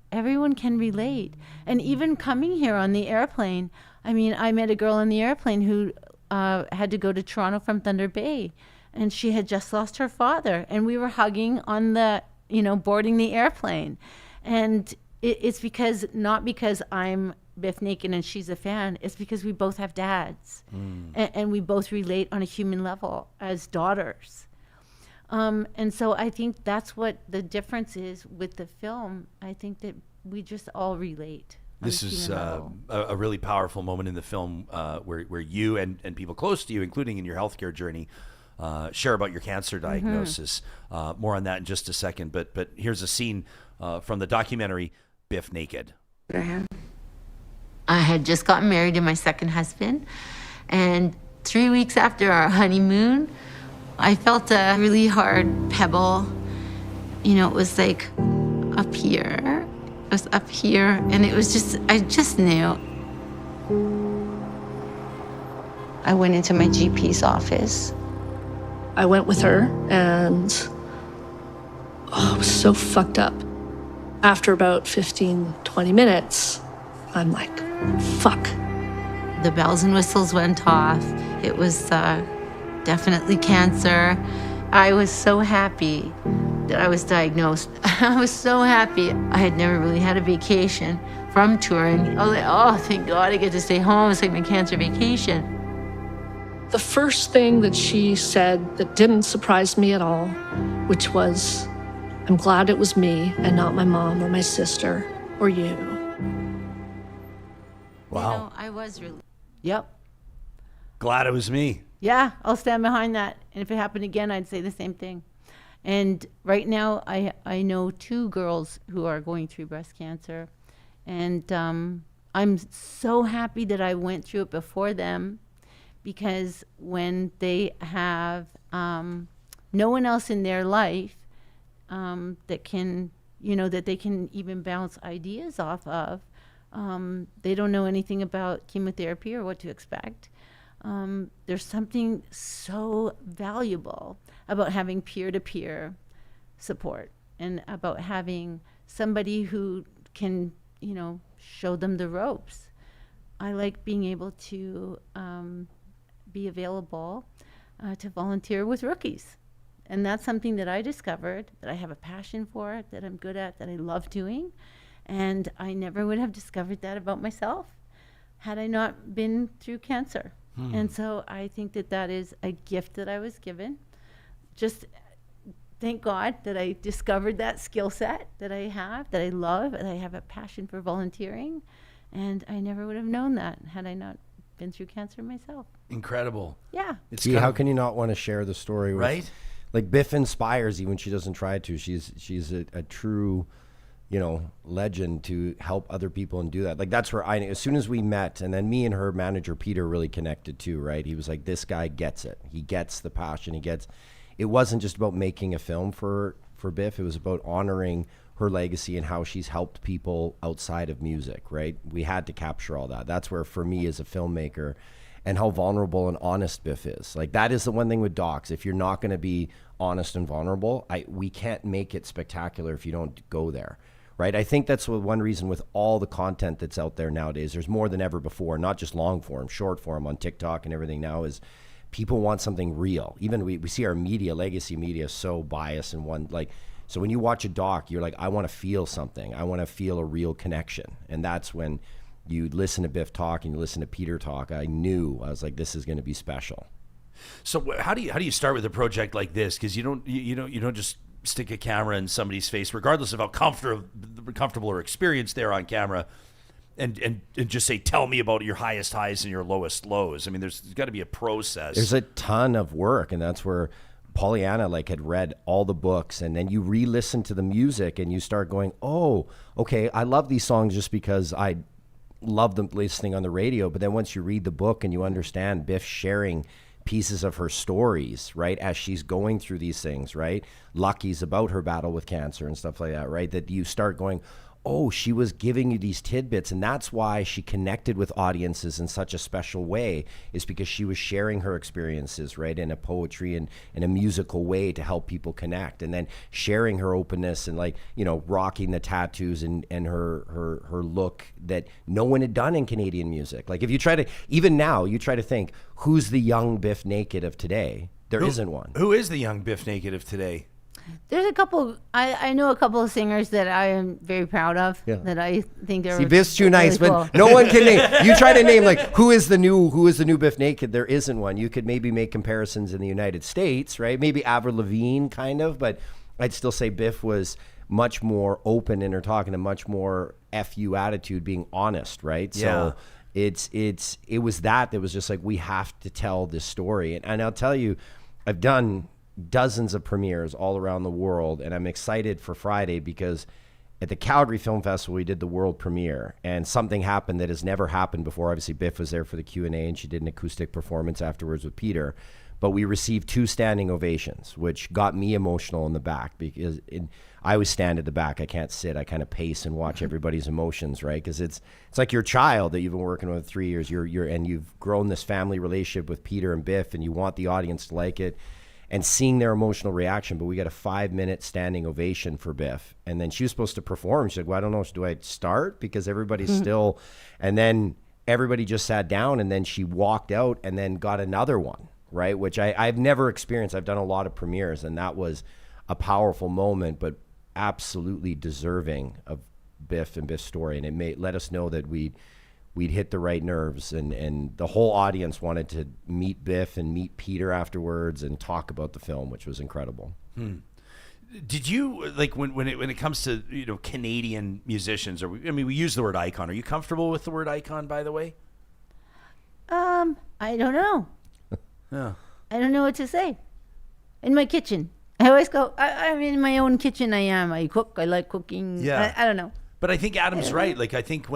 everyone can relate. And even coming here on the airplane, I mean, I met a girl on the airplane who had to go to Toronto from Thunder Bay, and she had just lost her father. And we were hugging on the, you know, boarding the airplane. And it's because, not because I'm Bif Naked and she's a fan, it's because we both have dads. And we both relate on a human level as daughters. And so I think that's what the difference is with the film. I think that we just all relate. This is a really powerful moment in the film where you and people close to you, including in your healthcare journey, share about your cancer diagnosis. More on that in just a second. But here's a scene from the documentary Bif Naked. I had just gotten married to my second husband, and 3 weeks after our honeymoon, I felt a really hard pebble. You know, it was like up here. It was up here, and it was just, I just knew. I went into my GP's office. I went with her, and I was so fucked up. After about 15, 20 minutes, I'm like, fuck. The bells and whistles went off. It was definitely cancer. I was so happy that I was diagnosed. I was so happy. I had never really had a vacation from touring. I was like, oh, thank God I get to stay home. It's like my cancer vacation. The first thing that she said that didn't surprise me at all, which was, I'm glad it was me and not my mom or my sister or you. Wow. You know, I was really... Yep. Glad it was me. Yeah, I'll stand behind that. And if it happened again, I'd say the same thing. And right now, I know 2 girls who are going through breast cancer. And I'm so happy that I went through it before them, because when they have no one else in their life that can, that they can even bounce ideas off of. They don't know anything about chemotherapy or what to expect. There's something so valuable about having peer-to-peer support and about having somebody who can, show them the ropes. I like being able to be available to volunteer with rookies. And that's something that I discovered, that I have a passion for, that I'm good at, that I love doing. And I never would have discovered that about myself had I not been through cancer. And so I think that that is a gift that I was given. Just thank God that I discovered that skill set that I have, that I love, and I have a passion for volunteering. And I never would have known that had I not been through cancer myself. Incredible. Yeah. See, how can you not want to share the story with, right? Like Bif inspires even when she doesn't try to. She's a true, legend to help other people and do that. Like that's where as soon as we met, and then me and her manager Peter really connected too, right? He was like, this guy gets it. He gets the passion. It wasn't just about making a film for Bif. It was about honoring her legacy and how she's helped people outside of music, right? We had to capture all that. That's where, for me as a filmmaker, and how vulnerable and honest Bif is. Like that is the one thing with docs. If you're not going to be honest and vulnerable, we can't make it spectacular if you don't go there, right? I think that's one reason with all the content that's out there nowadays, there's more than ever before, not just long form, short form on TikTok and everything now, is people want something real. Even we see our media, legacy media, so biased and so when you watch a doc, you're like, I want to feel something. I want to feel a real connection. And that's when you listen to Bif talk and you listen to Peter talk. I was like, this is going to be special. So how do you start with a project like this? Because you don't just stick a camera in somebody's face, regardless of how comfortable or experienced they're on camera, and just say, tell me about your highest highs and your lowest lows. I mean, there's got to be a process. There's a ton of work, and that's where Pollyanna had read all the books, and then you re-listen to the music and you start going, oh, okay, I love these songs just because I love them listening on the radio. But then once you read the book and you understand Bif sharing pieces of her stories, right, as she's going through these things, right, Lucky's about her battle with cancer and stuff like that, right, that you start going, oh, she was giving you these tidbits, and that's why she connected with audiences in such a special way, is because she was sharing her experiences, right, in a poetry and in a musical way to help people connect, and then sharing her openness and rocking the tattoos and her look that no one had done in Canadian music. Like if you try to, even now, you try to think, who's the young Bif Naked of today? There isn't one. Who is the young Bif Naked of today? There's a couple. I know a couple of singers that I am very proud of. Yeah. That I think they're. See, Bif's too nice, really cool. But no one can name. You try to name who is the new Bif Naked? There isn't one. You could maybe make comparisons in the United States, right? Maybe Avril Lavigne, kind of, but I'd still say Bif was much more open in her talking, a much more FU attitude, being honest, right? Yeah. So it was that was just like, we have to tell this story, and I'll tell you, I've done dozens of premieres all around the world, and I'm excited for Friday because at the Calgary Film Festival we did the world premiere, and something happened that has never happened before. Obviously Bif was there for the Q&A and she did an acoustic performance afterwards with Peter, but we received 2 standing ovations, which got me emotional in the back because I always stand at the back. I can't sit. I kind of pace and watch everybody's emotions, right? Because it's like your child that you've been working with 3 years. And you've grown this family relationship with Peter and Bif, and you want the audience to like it. And seeing their emotional reaction, but we got a 5-minute standing ovation for Bif. And then she was supposed to perform. She's like, well, I don't know, do I start? Because everybody's still, and then everybody just sat down, and then she walked out and then got another one, right? Which I've never experienced. I've done a lot of premieres, and that was a powerful moment, but absolutely deserving of Bif and Bif's story. And it let us know that we'd hit the right nerves, and the whole audience wanted to meet Bif and meet Peter afterwards and talk about the film, which was incredible. Did you, when it comes to Canadian musicians, we use the word icon. Are you comfortable with the word icon, by the way? I don't know. Yeah. I don't know what to say. In my kitchen, I always go. I'm in my own kitchen. I cook. I like cooking. Yeah. I don't know. But I think Adam's right. I think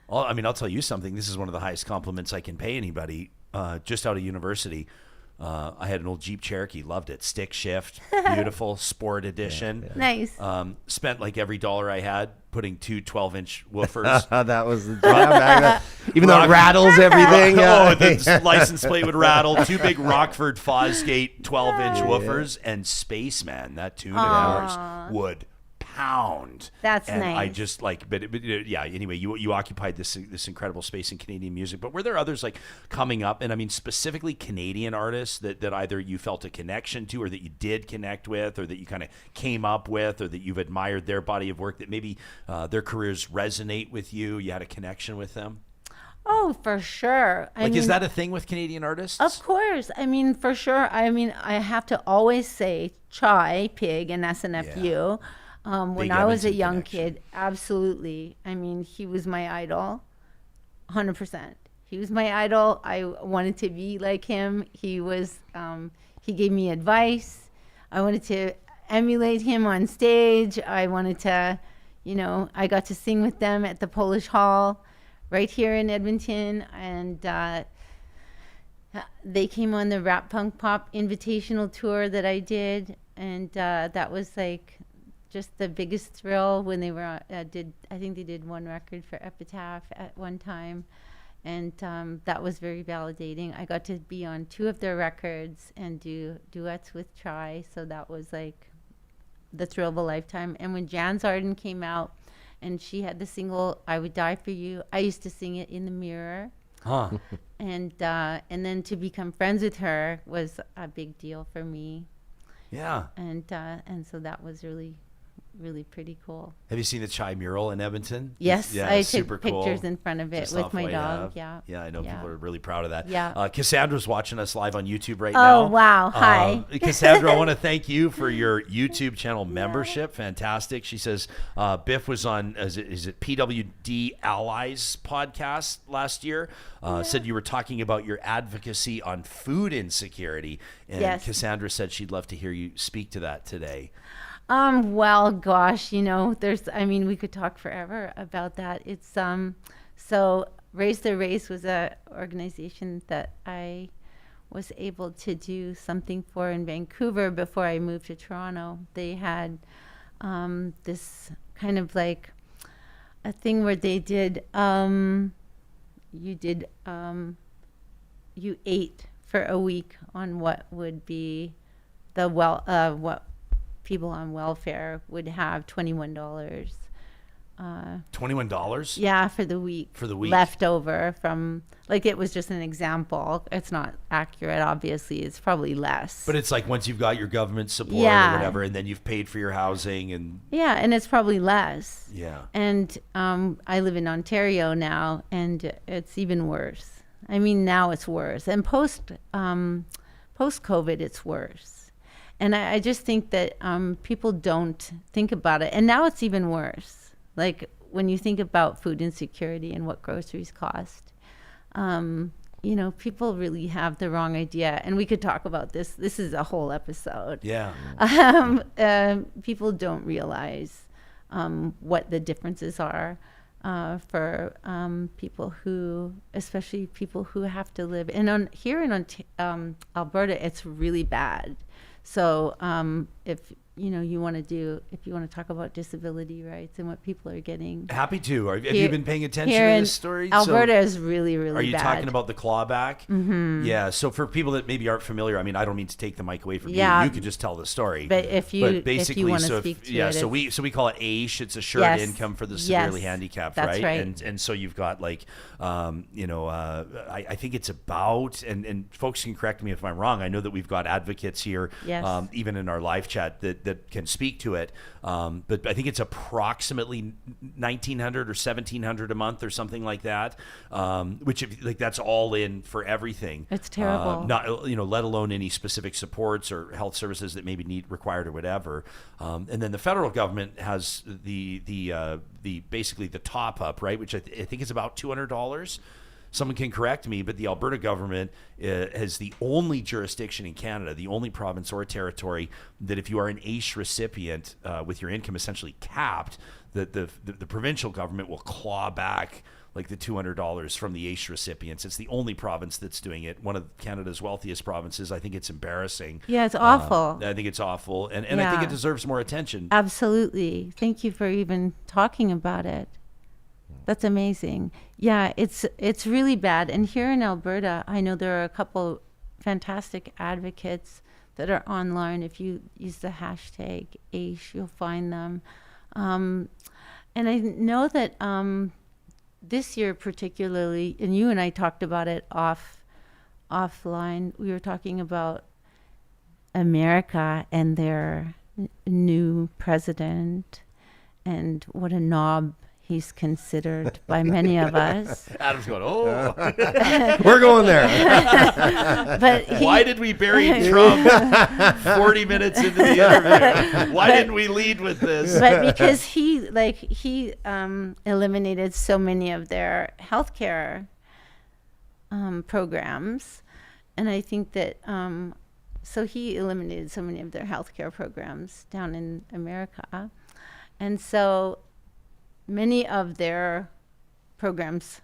I'll tell you something. This is one of the highest compliments I can pay anybody, just out of university. I had an old Jeep Cherokee, loved it. Stick shift, beautiful, sport edition. Nice. Spent like every dollar I had putting 2 12-inch woofers. That was the jam back then. Even though it rattles everything. Oh, the license plate would rattle. 2 big Rockford Fosgate 12-inch woofers, and Spaceman, that tune of ours, would pound. That's and nice. I just like, but yeah. Anyway, you occupied this incredible space in Canadian music. But were there others like coming up? And I mean specifically Canadian artists that either you felt a connection to, or that you did connect with, or that you kind of came up with, or that you've admired their body of work, that maybe their careers resonate with you. You had a connection with them. Oh, for sure. I mean, is that a thing with Canadian artists? Of course. I mean, for sure. I mean, I have to always say Chai, Pig, and SNFU. When I was a young kid, absolutely. I mean, he was my idol, 100%. He was my idol. I wanted to be like him. He was, he gave me advice. I wanted to emulate him on stage. I wanted to, I got to sing with them at the Polish Hall right here in Edmonton. And they came on the Rap Punk Pop Invitational tour that I did. And that was like just the biggest thrill when they were I think they did one record for Epitaph at one time, and that was very validating. I got to be on 2 of their records and do duets with Try, so that was like the thrill of a lifetime. And when Jan's Arden came out and she had the single I Would Die For You, I used to sing it in the mirror. And then to become friends with her was a big deal for me. Yeah. And so that was really pretty cool. Have you seen the Chai mural in Edmonton? Yes, yeah, I super took pictures cool. in front of it Just with my White dog. Ave. Yeah, I know people are really proud of that. Yeah. Cassandra's watching us live on YouTube right now. Oh wow! Hi, Cassandra. I want to thank you for your YouTube channel membership. Fantastic. She says Bif was on is it PWD Allies podcast last year. Said you were talking about your advocacy on food insecurity, and yes. Cassandra said she'd love to hear you speak to that today. Well, gosh, we could talk forever about that. It's so Raise the Race was a organization that I was able to do something for in Vancouver before I moved to Toronto. They had this kind of like a thing where they did you ate for a week on what would be what people on welfare would have, $21. $21? Yeah, for the week. Left over from, like, it was just an example. It's not accurate, obviously. It's probably less. But it's like once you've got your government support or whatever, and then you've paid for your housing and... Yeah, and it's probably less. Yeah. And I live in Ontario now, and it's even worse. I mean, now it's worse. And post-COVID, it's worse. And I just think that people don't think about it. And now it's even worse. Like when you think about food insecurity and what groceries cost, people really have the wrong idea. And we could talk about this. This is a whole episode. Yeah. People don't realize what the differences are for people especially people who have to live. And here in Alberta, it's really bad. So if you want to talk about disability rights and what people are getting. Happy to. Have you been paying attention to this story? Alberta is really, really bad. Are you talking about the clawback? Mm-hmm. Yeah. So for people that maybe aren't familiar, I mean, I don't mean to take the mic away from you. You could just tell the story. But if you want to speak to it. So we call it AISH. It's assured income for the severely handicapped, that's right? And so you've got like, I think it's about, and folks can correct me if I'm wrong. I know that we've got advocates here, even in our live chat that can speak to it. But I think it's approximately $1,900 or $1,700 a month or something like that. Which that's all in for everything. It's terrible. Not let alone any specific supports or health services that maybe required or whatever. And then the federal government has the basically the top up, right? Which I think is about $200. Someone can correct me, but the Alberta government has the only jurisdiction in Canada, the only province or territory that if you are an AISH recipient with your income essentially capped, that the provincial government will claw back like the $200 from the AISH recipients. It's the only province that's doing it. One of Canada's wealthiest provinces. I think it's embarrassing. Yeah, it's awful. I think it's awful. And I think it deserves more attention. Absolutely. Thank you for even talking about it. That's amazing. Yeah, it's really bad. And here in Alberta, I know there are a couple fantastic advocates that are online. If you use the hashtag AISH, you'll find them. And I know that this year particularly, and you and I talked about it offline, we were talking about America and their new president and what a knob he's considered by many of us. Adam's going, oh. We're going there. But why did we bury Trump 40 minutes into the interview? Why didn't we lead with this? But because he eliminated so many of their healthcare programs, and I think that so he eliminated so many of their healthcare programs down in America, and so many of their programs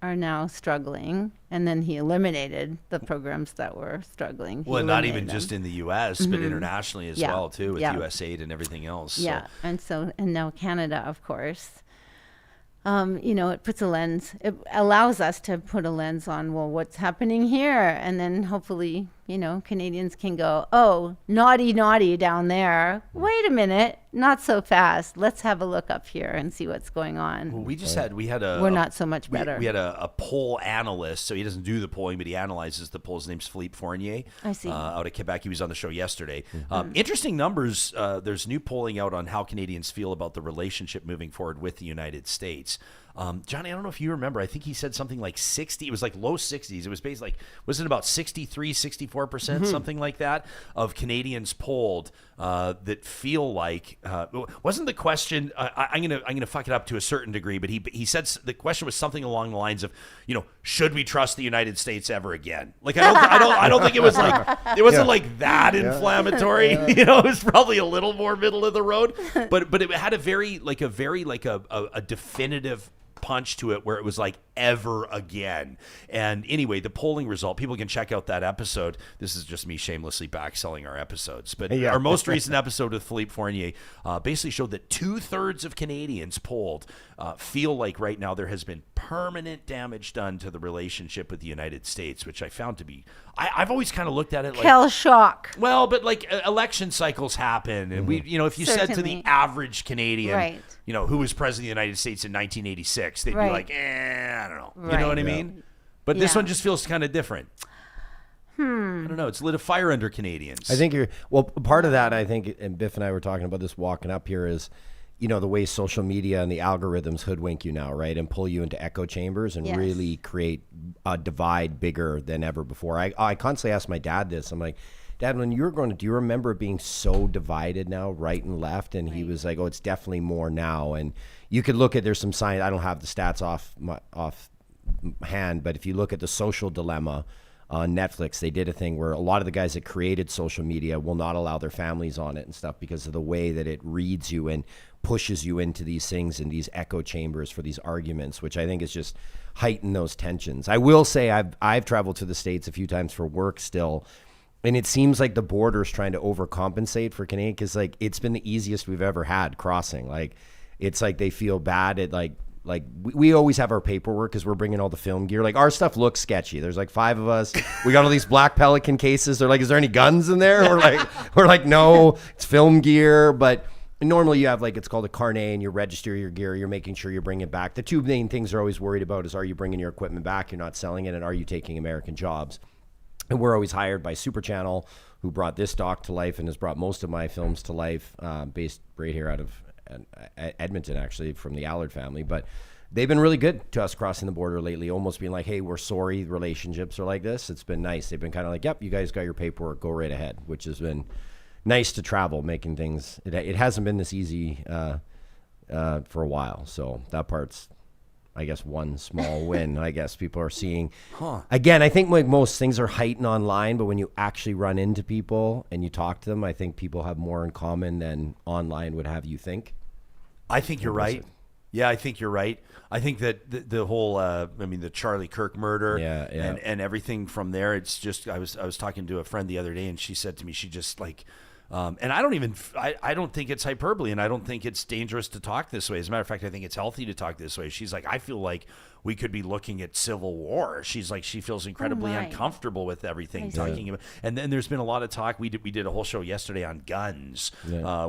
are now struggling, and then he eliminated the programs that were struggling. Well, not even just in the U.S., but internationally as well, too, with USAID and everything else. Yeah, and now Canada, of course. It puts a lens. It allows us to put a lens on, well, what's happening here? And then hopefully, Canadians can go, oh, naughty down there. Wait a minute, not so fast. Let's have a look up here and see what's going on. Well, we're not so much better. We had a poll analyst, so he doesn't do the polling, but he analyzes the polls. His name's Philippe Fournier. I see. Out of Quebec. He was on the show yesterday. Interesting numbers. There's new polling out on how Canadians feel about the relationship moving forward with the United States. Johnny, I don't know if you remember. I think he said something like 60. It was like low 60s. It was basically wasn't it about 63, 64%, something like that, of Canadians polled that feel like wasn't the question. I'm gonna fuck it up to a certain degree, but he said the question was something along the lines of, should we trust the United States ever again? Like I don't think it was like it wasn't like that inflammatory. It was probably a little more middle of the road, but it had a very definitive punch to it where it was like ever again. And anyway, the polling result, people can check out that episode. This is just me shamelessly backselling our episodes, but our most recent episode with Philippe Fournier basically showed that 2/3 of Canadians polled feel like right now there has been permanent damage done to the relationship with the United States, which I found to be, I've always kind of looked at it like hell shock. Well, but like election cycles happen, and we, if you said to the average Canadian, who was president of the United States in 1986, they'd be like, I don't know. You know what I mean? But this one just feels kind of different. I don't know. It's lit a fire under Canadians. I think part of that, I think, and Biff and I were talking about this walking up here, is, the way social media and the algorithms hoodwink you now, right? And pull you into echo chambers and really create a divide bigger than ever before. I constantly ask my dad this. I'm like, Dad, when you were growing up, do you remember it being so divided now, right and left? And he was like, oh, it's definitely more now. And you could look at, there's some signs, I don't have the stats off hand, but if you look at the Social Dilemma on Netflix, they did a thing where a lot of the guys that created social media will not allow their families on it and stuff because of the way that it reads you and pushes you into these things and these echo chambers for these arguments, which I think is just heighten those tensions. I will say I've traveled to the States a few times for work still, and it seems like the border's trying to overcompensate for Canadian, because like it's been the easiest we've ever had crossing. Like it's like they feel bad at like we always have our paperwork because we're bringing all the film gear. Like our stuff looks sketchy. There's like 5 of us. We got all these black Pelican cases. They're like, is there any guns in there? We're like, no, it's film gear. But normally you have it's called a carnet, and you register your gear. You're making sure you bring it back. The two main things they're always worried about is, are you bringing your equipment back? You're not selling it, and are you taking American jobs? And we're always hired by Super Channel, who brought this doc to life and has brought most of my films to life, based right here out of Edmonton, actually, from the Allard family. But they've been really good to us crossing the border lately, almost being like, hey, we're sorry relationships are like this. It's been nice. They've been kind of like, yep, you guys got your paperwork, go right ahead, which has been nice to travel, making things. It hasn't been this easy for a while. So that part's, I guess, one small win. I guess people are seeing. Again, I think like most things are heightened online, but when you actually run into people and you talk to them, I think people have more in common than online would have you think. I think you're right. Yeah, I think you're right. I think that the whole, the Charlie Kirk murder, and everything from there. It's just I was talking to a friend the other day, and she said to me, she just like, and I don't think it's hyperbole, and I don't think it's dangerous to talk this way. As a matter of fact, I think it's healthy to talk this way. She's like, I feel like we could be looking at civil war. She's like, she feels incredibly uncomfortable with everything talking about. And then there's been a lot of talk. We did a whole show yesterday on guns,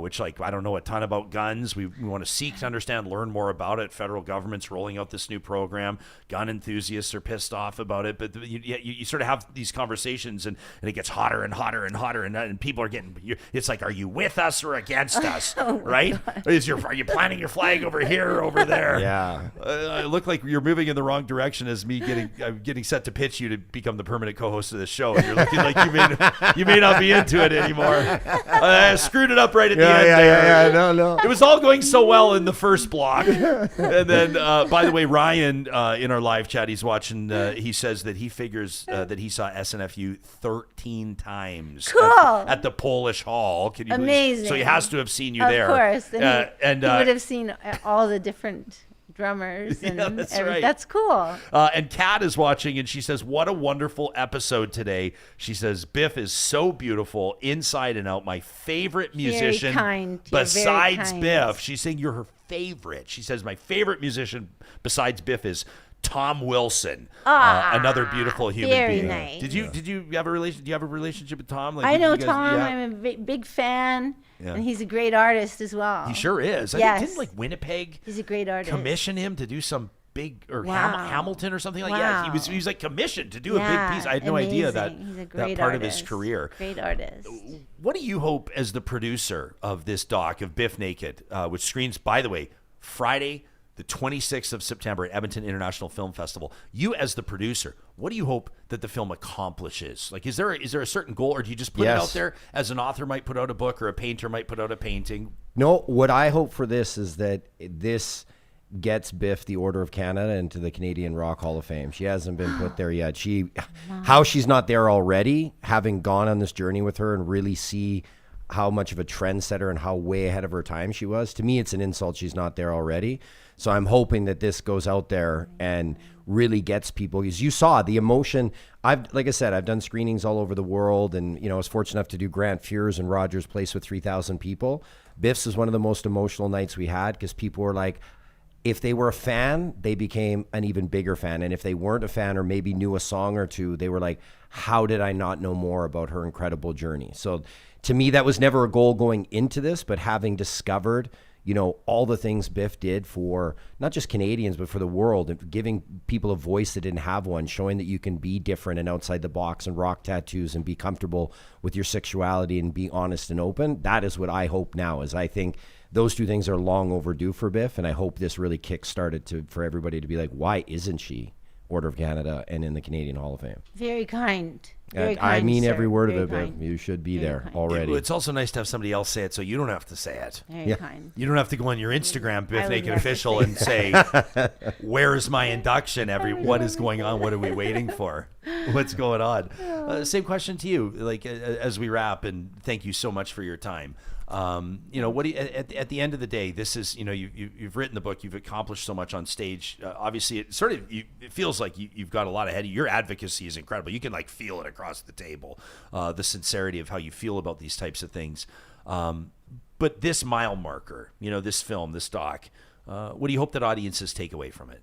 which like I don't know a ton about guns. We want to seek to understand, learn more about it. Federal government's rolling out this new program. Gun enthusiasts are pissed off about it, but you sort of have these conversations, and it gets hotter and hotter and hotter, and people are getting. It's like, are you with us or against us? Right? Are you planting your flag over here or over there? Yeah. I look like you're moving in the wrong direction as me getting set to pitch you to become the permanent co-host of this show. And you're looking like you may not be into it anymore. I screwed it up right at the end there. No. It was all going so well in the first block. And then, by the way, Ryan, in our live chat, he's watching, he says that he figures that he saw SNFU 13 times at the Polish Hall. Can you Amazing. So he has to have seen you there. Of course. And he would have seen all the different drummers and that's right. That's cool. And Kat is watching, and she says, what a wonderful episode today. She says, Bif is so beautiful inside and out. My favorite musician besides Bif. She's saying you're her favorite. She says, my favorite musician besides Bif is Tom Wilson, another beautiful human being. Nice. Did you have a relation? Do you have a relationship with Tom? I know Tom. I'm a big fan, and he's a great artist as well. He sure is. Yes. Didn't like Winnipeg? He's a great artist. Commission him to do some big Hamilton or something like that. He was like commissioned to do a big piece. I had no idea that part of his career. Great artist. What do you hope as the producer of this doc of Bif Naked, which screens, by the way, Friday, the 26th of September at Edmonton International Film Festival? You as the producer, what do you hope that the film accomplishes? Like, is there a certain goal, or do you just put it out there as an author might put out a book or a painter might put out a painting? No, what I hope for this is that this gets Bif the Order of Canada into the Canadian Rock Hall of Fame. She hasn't been put there yet. How she's not there already, having gone on this journey with her and really see how much of a trendsetter and how way ahead of her time she was. To me, it's an insult she's not there already. So I'm hoping that this goes out there and really gets people, because you saw the emotion. Like I said, I've done screenings all over the world, and I was fortunate enough to do Grant Fuhr's and Rogers Place with 3,000 people. Bif's is one of the most emotional nights we had, because people were like, if they were a fan, they became an even bigger fan. And if they weren't a fan or maybe knew a song or two, they were like, how did I not know more about her incredible journey? So to me, that was never a goal going into this, but having discovered all the things Bif did for not just Canadians, but for the world, and giving people a voice that didn't have one, showing that you can be different and outside the box and rock tattoos and be comfortable with your sexuality and be honest and open. That is what I hope now, is I think those two things are long overdue for Bif, and I hope this really kick-started for everybody to be like, why isn't she Order of Canada and in the Canadian Hall of Fame? Very kind. I mean sir. every word Very of it, kind. Bif. You should be Very there kind. already. It's also nice to have somebody else say it, so you don't have to say it. Very kind. You don't have to go on your Instagram, Bif would Naked never Official, say and say, where's my induction? What is going on? What are we waiting for? What's going on? Same question to you, like as we wrap, and thank you so much for your time. What do you, at the end of the day, this is, you've written the book, you've accomplished so much on stage. Obviously it feels like you've got a lot ahead of you. Your advocacy is incredible. You can like feel it across the table, the sincerity of how you feel about these types of things. But this mile marker, this film, this doc, what do you hope that audiences take away from it?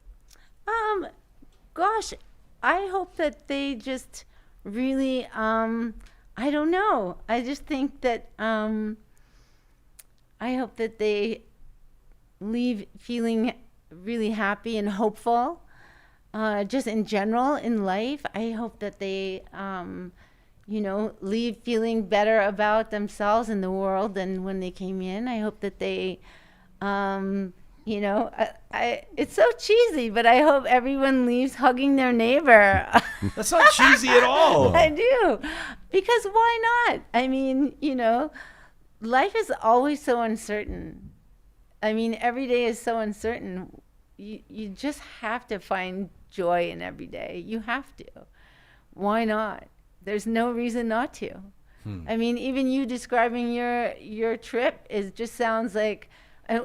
Gosh, I hope that they just really, I don't know. I just think that, I hope that they leave feeling really happy and hopeful, just in general in life. I hope that they, leave feeling better about themselves and the world than when they came in. I hope that they, it's so cheesy, but I hope everyone leaves hugging their neighbor. That's not cheesy at all. I do. Because why not? I mean, life is always so uncertain. I mean, every day is so uncertain. You just have to find joy in every day. You have to. Why not? There's no reason not to. I mean, even you describing your trip just sounds like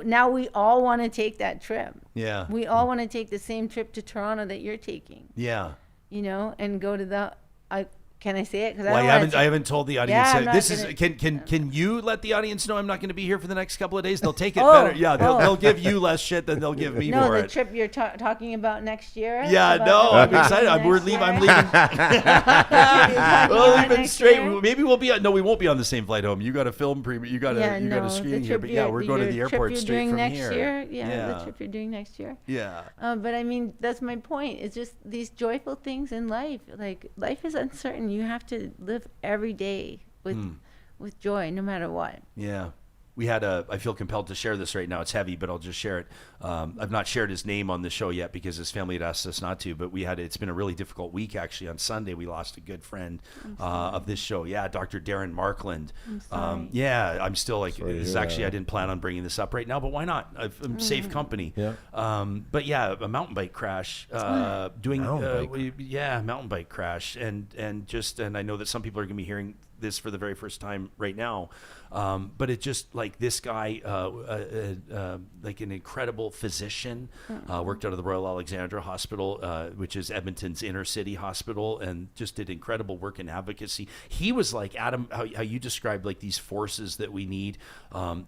Now we all want to take that trip. Yeah. We all want to take the same trip to Toronto that you're taking. Yeah. You know, and go to the. Can I say it? Because I haven't told the audience. Yeah, This is can you let the audience know I'm not going to be here for the next couple of days? They'll take it better. Yeah, they'll give you less shit than they'll give me for it. No, the trip you're talking about next year. Yeah, no, I'm excited. I'm leaving. We'll leave straight. Maybe we'll be. No, we won't be on the same flight home. You got a film preview. You got a screening here. But yeah, we're going to the airport straight from here. Yeah, the trip you're doing next year. Yeah. But I mean, that's my point. It's just these joyful things in life. Like life is uncertain. You have to live every day with joy, no matter what. Yeah. We had I feel compelled to share this right now. It's heavy, but I'll just share it. I've not shared his name on the show yet because his family had asked us not to, but it's been a really difficult week, actually. On Sunday, we lost a good friend of this show. Yeah, Dr. Darren Markland. I'm still like, I didn't plan on bringing this up right now, but why not? I'm safe company. Yeah. But yeah, a mountain bike crash. Mountain bike crash. And I know that some people are going to be hearing this for the very first time right now. But it just like this guy, like an incredible physician, worked out of the Royal Alexandra Hospital, which is Edmonton's inner city hospital, and just did incredible work in advocacy. He was like, Adam, how you described like these forces that we need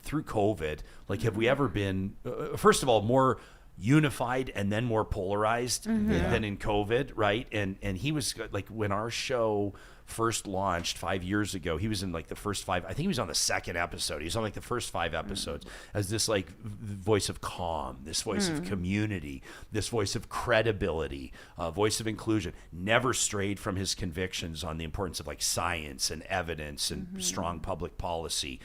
through COVID. Like, have we ever been, first of all, more unified and then more polarized than in COVID, right? And he was like, when our show first launched 5 years ago, he was in like the first 5. I think he was on the second episode. He was on like the first 5 episodes as this like voice of calm, this voice of community, this voice of credibility, voice of inclusion. Never strayed from his convictions on the importance of like science and evidence and strong public policy,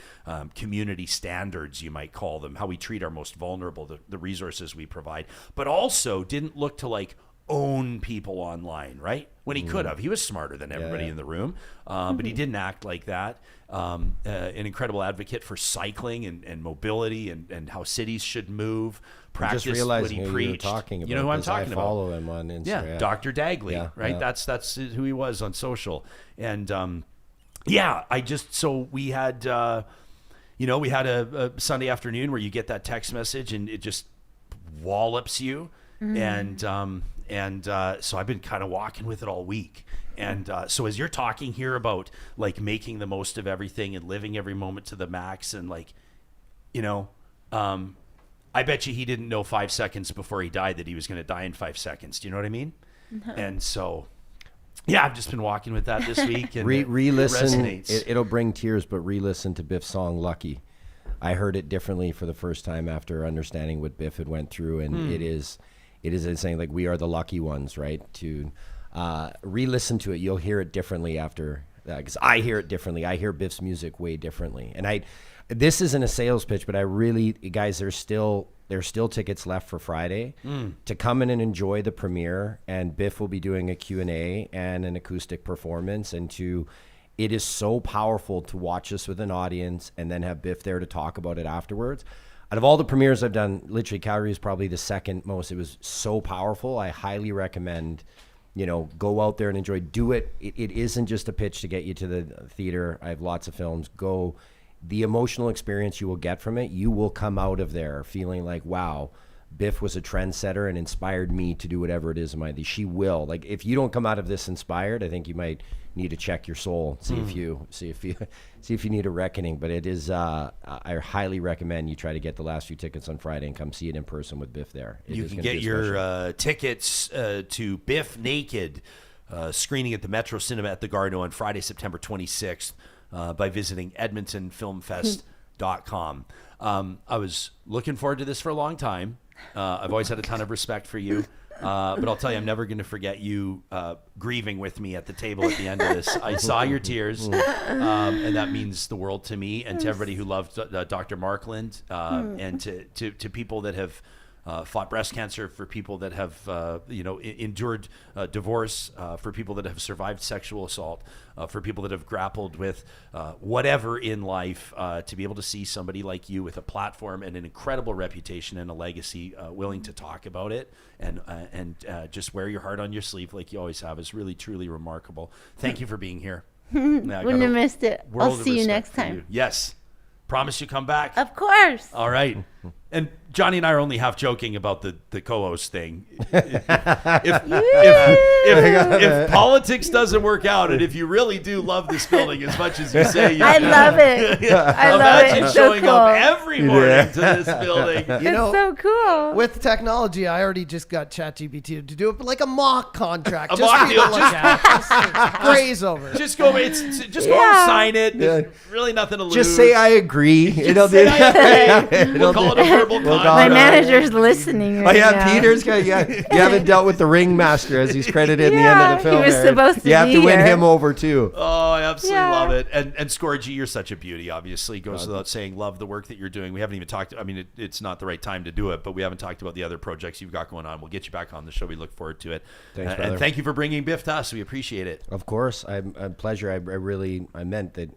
community standards, you might call them, how we treat our most vulnerable, the resources we provide, but also didn't look to like own people online, right? When he could have. He was smarter than everybody in the room, but he didn't act like that. An incredible advocate for cycling and mobility and how cities should move, practice what he preached. Talking about you know who I'm talking about? I follow him on Instagram. Yeah, Dr. Dagley, right? Yeah. That's who he was on social. And we had, we had a Sunday afternoon where you get that text message and it just wallops you. And so I've been kind of walking with it all week. And so as you're talking here about like making the most of everything and living every moment to the max and like, I bet you he didn't know 5 seconds before he died that he was going to die in 5 seconds. Do you know what I mean? No. And so, yeah, I've just been walking with that this week. And re-listen. It resonates. It'll bring tears, but re-listen to Biff's song "Lucky." I heard it differently for the first time after understanding what Biff had went through, and it is insane. Like, we are the lucky ones, right? To re-listen to it, you'll hear it differently after that, because I hear it differently. I hear Biff's music way differently, and this isn't a sales pitch, but I really, guys, there's still tickets left for Friday to come in and enjoy the premiere, and Biff will be doing a Q&A and an acoustic performance, it is so powerful to watch this with an audience and then have Biff there to talk about it afterwards. Out of all the premieres I've done, literally Calgary is probably the second most. It was so powerful. I highly recommend, go out there and enjoy. Do it. It isn't just a pitch to get you to the theater. I have lots of films. Go. The emotional experience you will get from it, you will come out of there feeling like, wow, Biff was a trendsetter and inspired me to do whatever it is in my life. She will. Like, if you don't come out of this inspired, I think you might need to check your soul, see if you need a reckoning. But it is, I highly recommend you try to get the last few tickets on Friday and come see it in person with Biff there. You can get your tickets to Bif Naked screening at the Metro Cinema at the Gardner on Friday, September 26th by visiting EdmontonFilmFest.com. I was looking forward to this for a long time. I've always had a ton of respect for you. But I'll tell you, I'm never going to forget you grieving with me at the table at the end of this. I saw your tears, and that means the world to me and to everybody who loved Dr. Markland, and to people that have fought breast cancer, for people that have endured divorce, for people that have survived sexual assault, for people that have grappled with whatever in life, to be able to see somebody like you with a platform and an incredible reputation and a legacy, willing to talk about it and just wear your heart on your sleeve like you always have is really, truly remarkable. Thank you for being here. Wouldn't have missed it. I'll see you next time. Yes. Promise you come back? Of course. All right. And Johnny and I are only half joking about the co-host thing. If politics doesn't work out, and if you really do love this building as much as you say you I love it. I love it. It's showing so cool. up every morning to this building. You know, it's so cool. With technology, I already just got ChatGPT to do it, but like a mock contract. A just mock for you deal, to look at. Just graze over. Just go. Go and sign it. There's really nothing to lose. Just say I agree. Just say I agree. We'll call it a verbal contract. My manager's listening right now. Peter's got, you haven't dealt with the ringmaster as he's credited in the end of the film. He was supposed to You have be to win here. him over too. Oh, I absolutely love it. And Scorgie, you're such a beauty. Obviously, goes without saying. Love the work that you're doing. We haven't even talked. I mean, it's not the right time to do it, but we haven't talked about the other projects you've got going on. We'll get you back on the show. We look forward to it. Thanks, brother. And thank you for bringing Bif to us. We appreciate it. Of course, a pleasure. I meant that.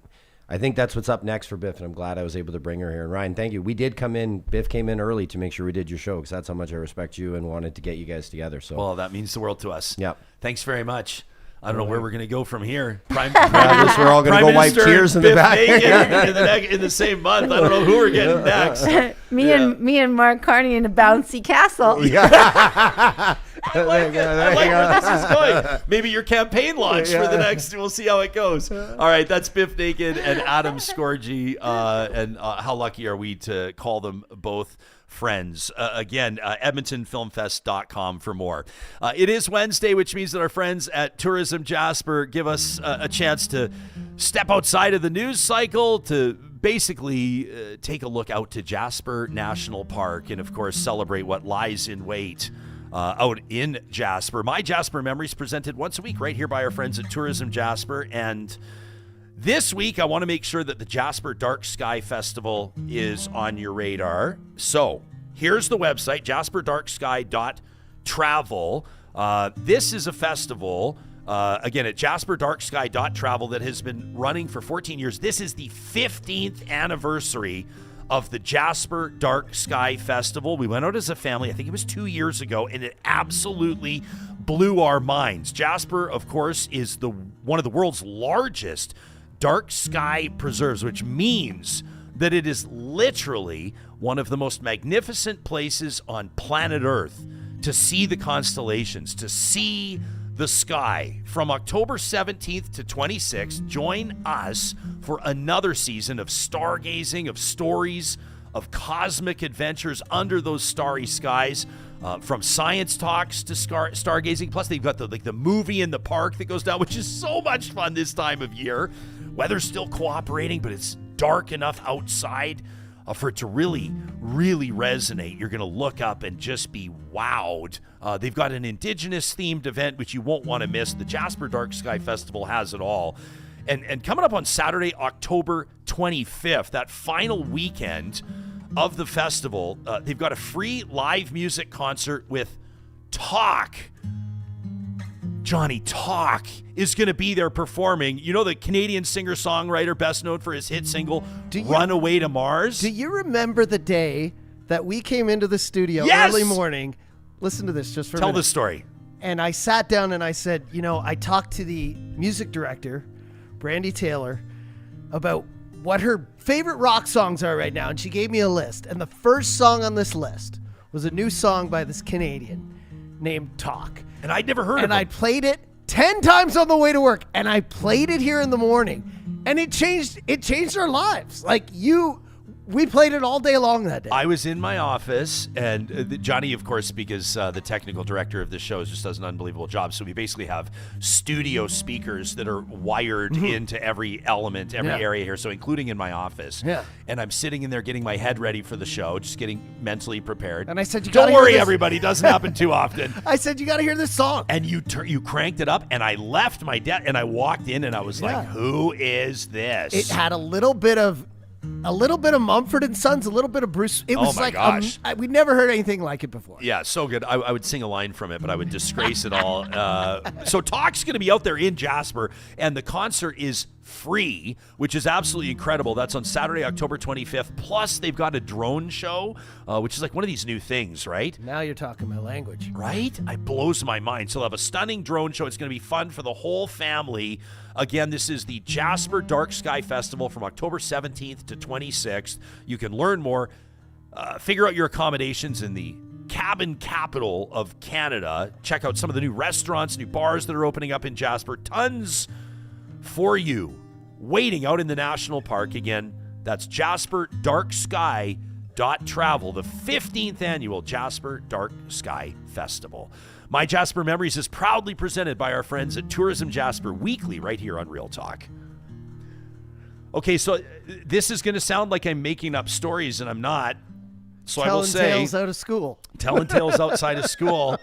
I think that's what's up next for Bif, and I'm glad I was able to bring her here. And Ryan, thank you. We did come in. Bif came in early to make sure we did your show because that's how much I respect you and wanted to get you guys together. So, well, that means the world to us. Yep. Thanks very much. I don't know where we're going to go from here. I guess we're all going to go wipe tears in the back. in the same month. I don't know who we're getting next. me and Mark Carney in a bouncy castle. I like where this is going. Maybe your campaign launch for the next. We'll see how it goes. All right, that's Bif Naked and Adam Scorgie. And how lucky are we to call them both friends. Again, EdmontonFilmFest.com for more. It is Wednesday, which means that our friends at Tourism Jasper give us a chance to step outside of the news cycle to basically take a look out to Jasper National Park and, of course, celebrate what lies in wait out in Jasper. MyJasper Memories presented once a week right here by our friends at Tourism Jasper. And this week, I want to make sure that the Jasper Dark Sky Festival is on your radar. So here's the website, jasperdarksky.travel. This is a festival, again, at jasperdarksky.travel that has been running for 14 years. This is the 15th anniversary of the Jasper Dark Sky Festival. We went out as a family, I think it was 2 years ago, and it absolutely blew our minds. Jasper, of course, is one of the world's largest dark sky preserves, which means that it is literally one of the most magnificent places on planet Earth to see the constellations, to see the sky. From October 17th to 26th, join us for another season of stargazing, of stories, of cosmic adventures under those starry skies. From science talks to stargazing. Plus, they've got the movie in the park that goes down, which is so much fun this time of year. Weather's still cooperating, but it's dark enough outside for it to really, really resonate. You're going to look up and just be wowed. They've got an Indigenous-themed event, which you won't want to miss. The Jasper Dark Sky Festival has it all. And coming up on Saturday, October 25th, that final weekend of the festival, they've got a free live music concert with Talk. Johnny Talk is going to be there performing. You know the Canadian singer-songwriter best known for his hit single, Runaway to Mars? Do you remember the day that we came into the studio early morning? Listen to this just for a minute. Tell the story. And I sat down and I said, I talked to the music director, Brandy Taylor, about what her favorite rock songs are right now. And she gave me a list. And the first song on this list was a new song by this Canadian named Talk. And I'd never heard of it. And I played it 10 times on the way to work. And I played it here in the morning. And it changed our lives. We played it all day long that day. I was in my office, and Johnny, of course, because the technical director of this show just does an unbelievable job. So we basically have studio speakers that are wired into every element, every area here. So including in my office. Yeah. And I'm sitting in there getting my head ready for the show, just getting mentally prepared. And I said, don't worry, everybody. Doesn't happen too often. I said, you got to hear this song. And you cranked it up, and I left my desk, and I walked in, and I was like, who is this? It had a little bit of Mumford & Sons, a little bit of Bruce. It was gosh. We'd never heard anything like it before. Yeah, so good. I would sing a line from it, but I would disgrace it all. So Talk's going to be out there in Jasper, and the concert is free, which is absolutely incredible. That's on Saturday, October 25th. Plus, they've got a drone show, which is like one of these new things, right? Now you're talking my language. Right? It blows my mind. So they'll have a stunning drone show. It's going to be fun for the whole family. Again, this is the Jasper Dark Sky Festival from October 17th to 26th. You can learn more figure out your accommodations in the cabin capital of Canada. Check out some of the new restaurants, new bars that are opening up in Jasper. Tons for you waiting out in the national park. Again, that's Jasper Dark Sky .travel, the 15th annual Jasper Dark Sky Festival. MyJasper Memories is proudly presented by our friends at Tourism Jasper, weekly right here on Real Talk. Okay, so this is going to sound like I'm making up stories, and I'm not. So I will say, telling tales out of school. Telling tales outside of school,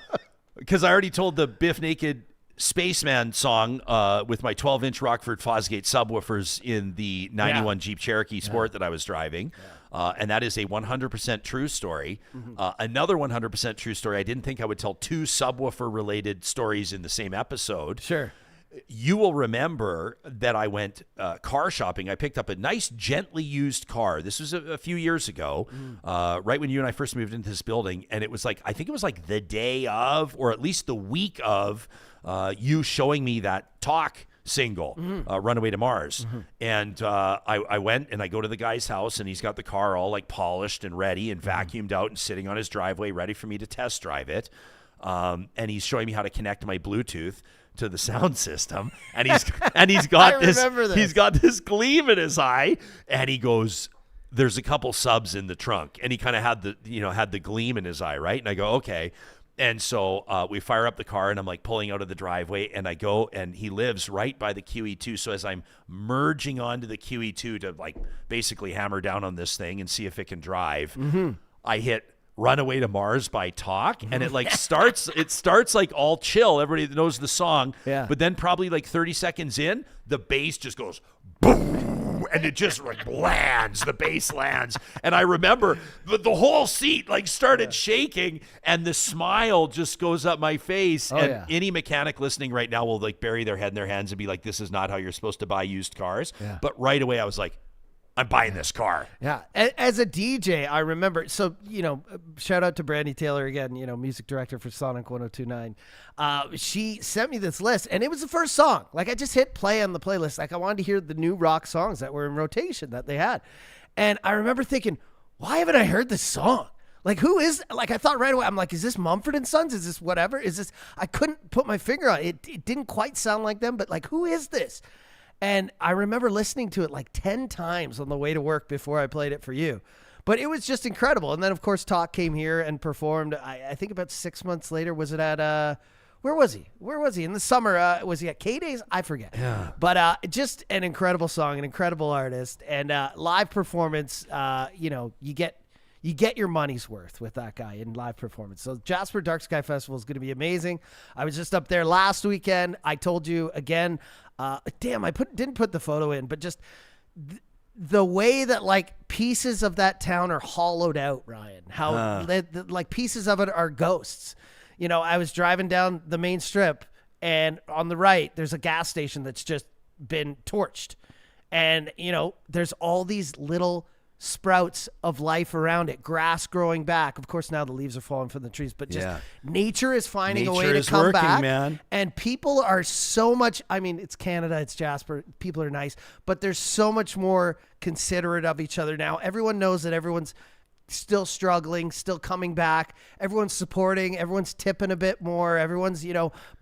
because I already told the Bif Naked Spaceman song with my 12-inch Rockford Fosgate subwoofers in the 91 Jeep Cherokee Sport that I was driving. And that is a 100% true story. Another 100% true story. I didn't think I would tell two subwoofer-related stories in the same episode. Sure. You will remember that I went car shopping. I picked up a nice, gently used car. This was a few years ago, right when you and I first moved into this building. And it was like, I think it was like the day of, or at least the week of, you showing me that Talk single, Runaway to Mars. And I went and I go to the guy's house, and he's got the car all like polished and ready and vacuumed out and sitting on his driveway ready for me to test drive it. And he's showing me how to connect my Bluetooth to the sound system, and he's got he's got this gleam in his eye, and he goes, there's a couple subs in the trunk, and he kind of had the gleam in his eye, right? And I go, okay. And so we fire up the car, and I'm like pulling out of the driveway, and I go, and he lives right by the QE2. So as I'm merging onto the QE2 to like basically hammer down on this thing and see if it can drive, I hit Runaway to Mars by Talk, and it like starts like all chill. Everybody knows the song. Yeah. But then probably like 30 seconds in, the bass just goes boom, and it just like lands. The bass lands. And I remember the whole seat like started shaking, and the smile just goes up my face. Any mechanic listening right now will like bury their head in their hands and be like, this is not how you're supposed to buy used cars. But right away I was like, I'm buying this car. Yeah. As a DJ, I remember, so, shout out to Brandy Taylor again, music director for Sonic 1029. She sent me this list, and it was the first song. Like, I just hit play on the playlist. Like, I wanted to hear the new rock songs that were in rotation that they had. And I remember thinking, why haven't I heard this song? Like, who is, like, I thought right away, I'm like, is this Mumford & Sons? Is this whatever? Is this, I couldn't put my finger on it. It didn't quite sound like them, but like, who is this? And I remember listening to it like 10 times on the way to work before I played it for you. But it was just incredible. And then, of course, Talk came here and performed, I think about 6 months later. Was it at, where was he? In the summer, was he at K-Days? I forget. Yeah. But just an incredible song, an incredible artist. And live performance, you get your money's worth with that guy in live performance. So Jasper Dark Sky Festival is going to be amazing. I was just up there last weekend. I told you again, I didn't put the photo in, but just the way that like pieces of that town are hollowed out, Ryan, how like pieces of it are ghosts. I was driving down the main strip, and on the right, there's a gas station that's just been torched. And, there's all these little sprouts of life around it, grass growing back. Of course, now the leaves are falling from the trees, but just nature is finding a way to come back. Man. And people are so much, it's Canada, it's Jasper, people are nice, but there's so much more considerate of each other now. Everyone knows that everyone's still struggling, still coming back. Everyone's supporting, everyone's tipping a bit more. Everyone's,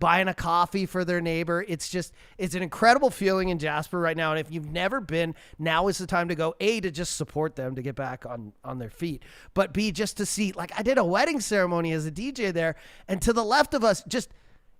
buying a coffee for their neighbor. It's an incredible feeling in Jasper right now. And if you've never been, now is the time to go, A, to just support them to get back on their feet, but B, just to see, like I did a wedding ceremony as a DJ there. And to the left of us, just,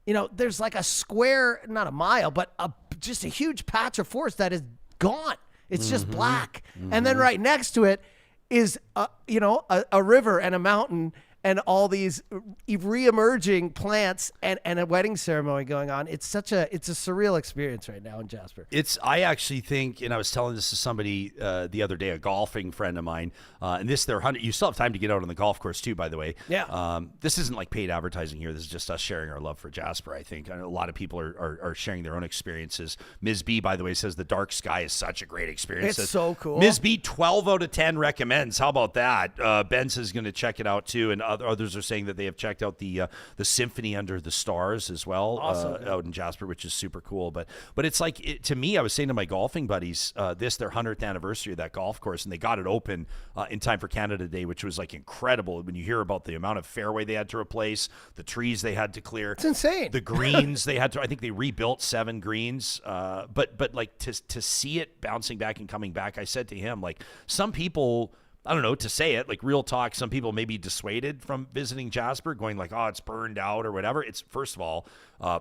there's like a square, not a mile, but just a huge patch of forest that is gone. It's just black. And then right next to it is a river and a mountain and all these re-emerging plants and a wedding ceremony going on. It's a surreal experience right now in Jasper. I actually think, and I was telling this to somebody the other day, a golfing friend of mine, and you still have time to get out on the golf course too, by the way. Yeah. This isn't like paid advertising here. This is just us sharing our love for Jasper, I think. I know a lot of people are sharing their own experiences. Ms. B, by the way, says the dark sky is such a great experience. It's so cool. Ms. B, 12 out of 10 recommends. How about that? Ben says he's going to check it out too, and Others are saying that they have checked out the Symphony Under the Stars as well, out in Jasper, which is super cool. But it's like, to me, I was saying to my golfing buddies, their 100th anniversary of that golf course, and they got it open in time for Canada Day, which was like incredible. When you hear about the amount of fairway they had to replace, the trees they had to clear, it's insane. The greens they had to, I think they rebuilt 7 greens. But like to see it bouncing back and coming back, I said to him, like, some people, I don't know, to say it, like, real talk, some people may be dissuaded from visiting Jasper, going like, oh, it's burned out or whatever. It's, first of all,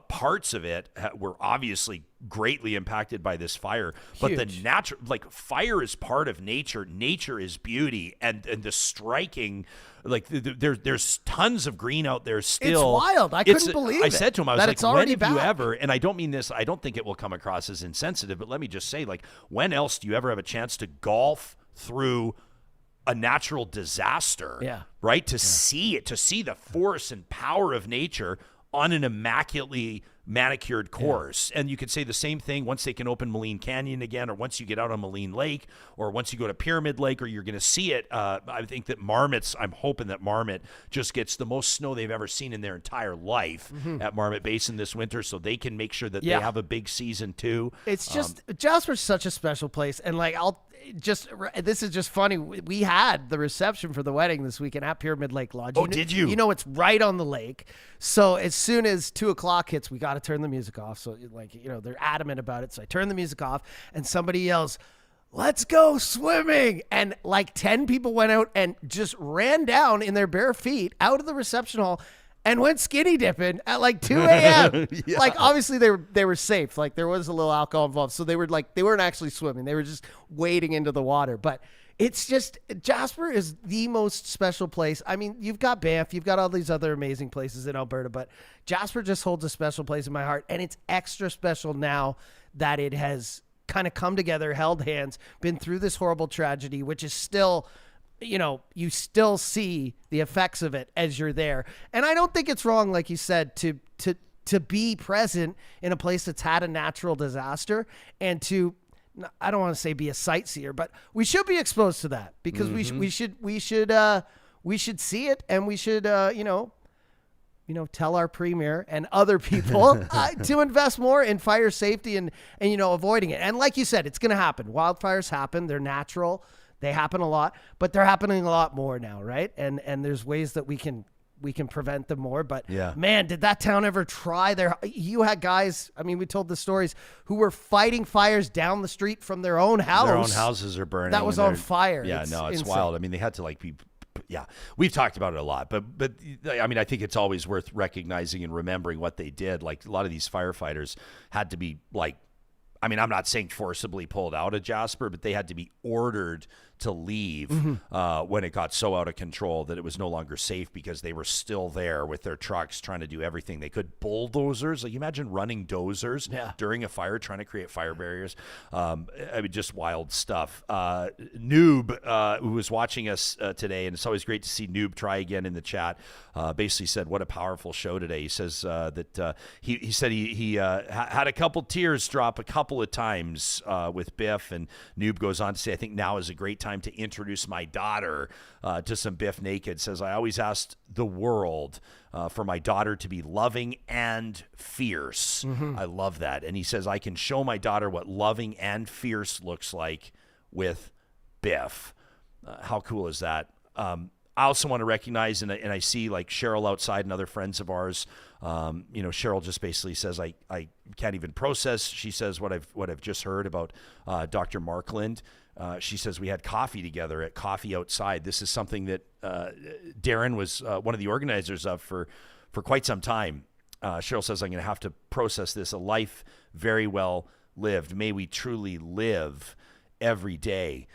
parts of it were obviously greatly impacted by this fire. But the natural, like, fire is part of nature. Nature is beauty. And the striking, like, there's tons of green out there still. It's wild. I couldn't believe it. I said to him, I was that like, it's already when have you back. ever, and I don't mean this, I don't think it will come across as insensitive, but let me just say, like, when else do you ever have a chance to golf through a natural disaster, right? To see it, to see the force and power of nature on an immaculately manicured course. And you could say the same thing once they can open Moline Canyon again, or once you get out on Moline Lake, or once you go to Pyramid Lake, or you're going to see it. I think that I'm hoping that Marmot just gets the most snow they've ever seen in their entire life at Marmot Basin this winter, so they can make sure that they have a big season too. It's just, Jasper's such a special place. And like, this is just funny. We had the reception for the wedding this weekend at Pyramid Lake Lodge. Oh, did you? You know, it's right on the lake. So as soon as 2:00 hits, we got to turn the music off. So, like, you know, they're adamant about it. So I turn the music off, and somebody yells, "Let's go swimming!" And like 10 people went out and just ran down in their bare feet out of the reception hall and went skinny dipping at like 2 a.m. Like, obviously they were safe. Like, there was a little alcohol involved. So they weren't actually swimming. They were just wading into the water. But it's just, Jasper is the most special place. I mean, you've got Banff, you've got all these other amazing places in Alberta, but Jasper just holds a special place in my heart. And it's extra special now that it has kind of come together, held hands, been through this horrible tragedy, which is still, you know, you still see the effects of it as you're there. And I don't think it's wrong, like you said, to be present in a place that's had a natural disaster, and to, I don't want to say be a sightseer, but we should be exposed to that, because we should see it, and we should, tell our premier and other people to invest more in fire safety and avoiding it. And like you said, it's going to happen. Wildfires happen. They're natural. They happen a lot, but they're happening a lot more now, right? And there's ways that we can prevent them more. But man, did that town ever try? You had guys, I mean, we told the stories, who were fighting fires down the street from their own house. Their own houses are burning. That was on fire. Yeah, It's it's insane. wild. I mean, they had to like be. Yeah, we've talked about it a lot, but I mean, I think it's always worth recognizing and remembering what they did. Like, a lot of these firefighters had to be like, I mean, I'm not saying forcibly pulled out of Jasper, but they had to be ordered to leave when it got so out of control that it was no longer safe, because they were still there with their trucks trying to do everything they could. Bulldozers, like, you imagine running dozers during a fire, trying to create fire barriers. I mean, just wild stuff. Noob, who was watching us today, and it's always great to see Noob try again in the chat, basically said, what a powerful show today. He says that he said he had a couple tears drop a couple of times with Bif, and Noob goes on to say, I think now is a great time to introduce my daughter to some Bif Naked. Says, I always asked the world for my daughter to be loving and fierce. I love that. And he says, I can show my daughter what loving and fierce looks like with Bif. How cool is that? I also want to recognize, and I see like Cheryl outside and other friends of ours. Cheryl just basically says, I can't even process. She says what I've just heard about Dr. Markland. She says we had coffee together at Coffee Outside. This is something that Darren was one of the organizers of for quite some time. Cheryl says, I'm going to have to process this. A life very well lived. May we truly live every day.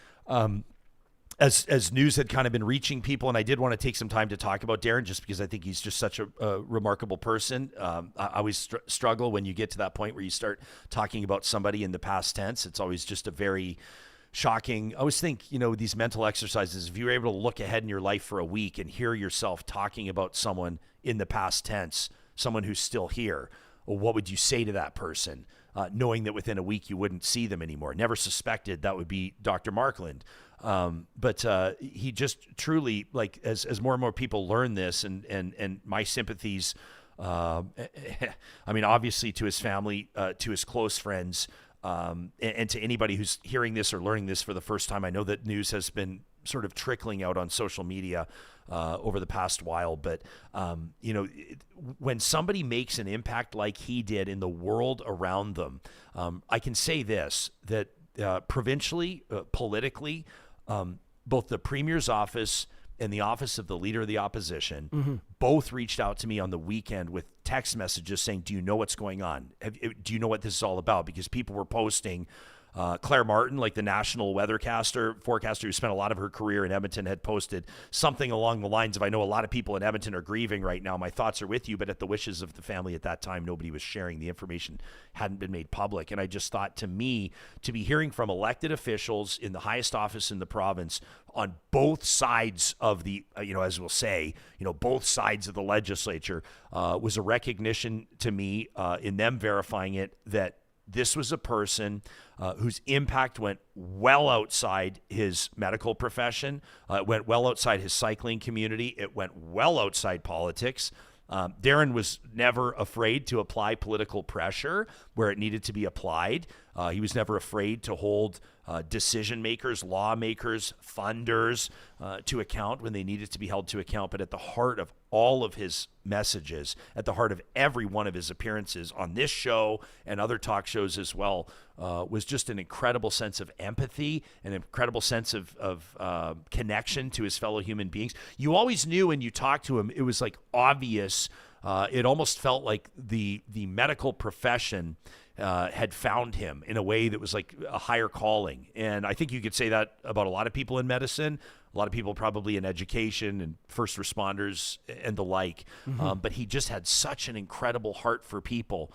As news had kind of been reaching people, and I did want to take some time to talk about Darren, just because I think he's just such a remarkable person. I always struggle when you get to that point where you start talking about somebody in the past tense. It's always just a very shocking. I always think, these mental exercises, if you were able to look ahead in your life for a week and hear yourself talking about someone in the past tense, someone who's still here, well, what would you say to that person? knowing that within a week you wouldn't see them anymore. Never suspected that would be Dr. Markland. But he just truly, like, as more and more people learn this, and my sympathies, I mean, obviously to his family, to his close friends, and to anybody who's hearing this or learning this for the first time. I know that news has been sort of trickling out on social media over the past while, but when somebody makes an impact like he did in the world around them, I can say this, that provincially, politically, both the Premier's office and the office of the Leader of the Opposition both reached out to me on the weekend with text messages saying, do you know what's going on? Do you know what this is all about? Because people were posting, Claire Martin, like the national forecaster who spent a lot of her career in Edmonton, had posted something along the lines of, I know a lot of people in Edmonton are grieving right now. My thoughts are with you. But at the wishes of the family at that time, nobody was sharing. The information hadn't been made public. And I just thought, to me, to be hearing from elected officials in the highest office in the province on both sides of the, as we'll say, both sides of the legislature, was a recognition to me, in them verifying it, that this was a person whose impact went well outside his medical profession. It went well outside his cycling community. It went well outside politics. Darren was never afraid to apply political pressure where it needed to be applied. He was never afraid to hold decision makers, lawmakers, funders to account when they needed to be held to account. But at the heart of all of his messages, at the heart of every one of his appearances on this show and other talk shows as well, was just an incredible sense of empathy, an incredible sense of connection to his fellow human beings. You always knew when you talked to him, it was like obvious. It almost felt like the medical profession had found him in a way that was like a higher calling. And I think you could say that about a lot of people in medicine, a lot of people probably in education and first responders and the like. But he just had such an incredible heart for people.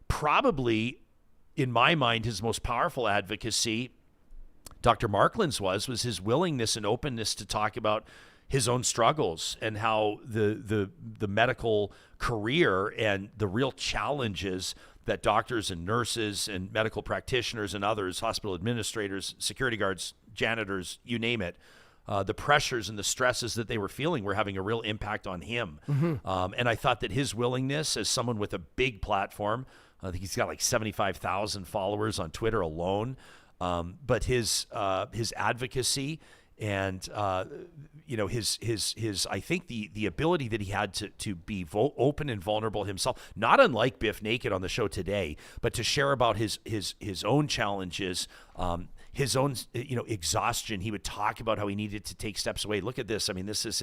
Probably, in my mind, his most powerful advocacy, Dr. Markland's was his willingness and openness to talk about his own struggles and how the medical career and the real challenges that doctors and nurses and medical practitioners and others, hospital administrators, security guards, janitors, you name it, the pressures and the stresses that they were feeling were having a real impact on him. And I thought that his willingness, as someone with a big platform, I think he's got like 75,000 followers on Twitter alone, but his advocacy and his I think the ability that he had to be open and vulnerable himself, not unlike Bif Naked on the show today, but to share about his own challenges, his own exhaustion. He would talk about how he needed to take steps away. Look at this. I mean, this was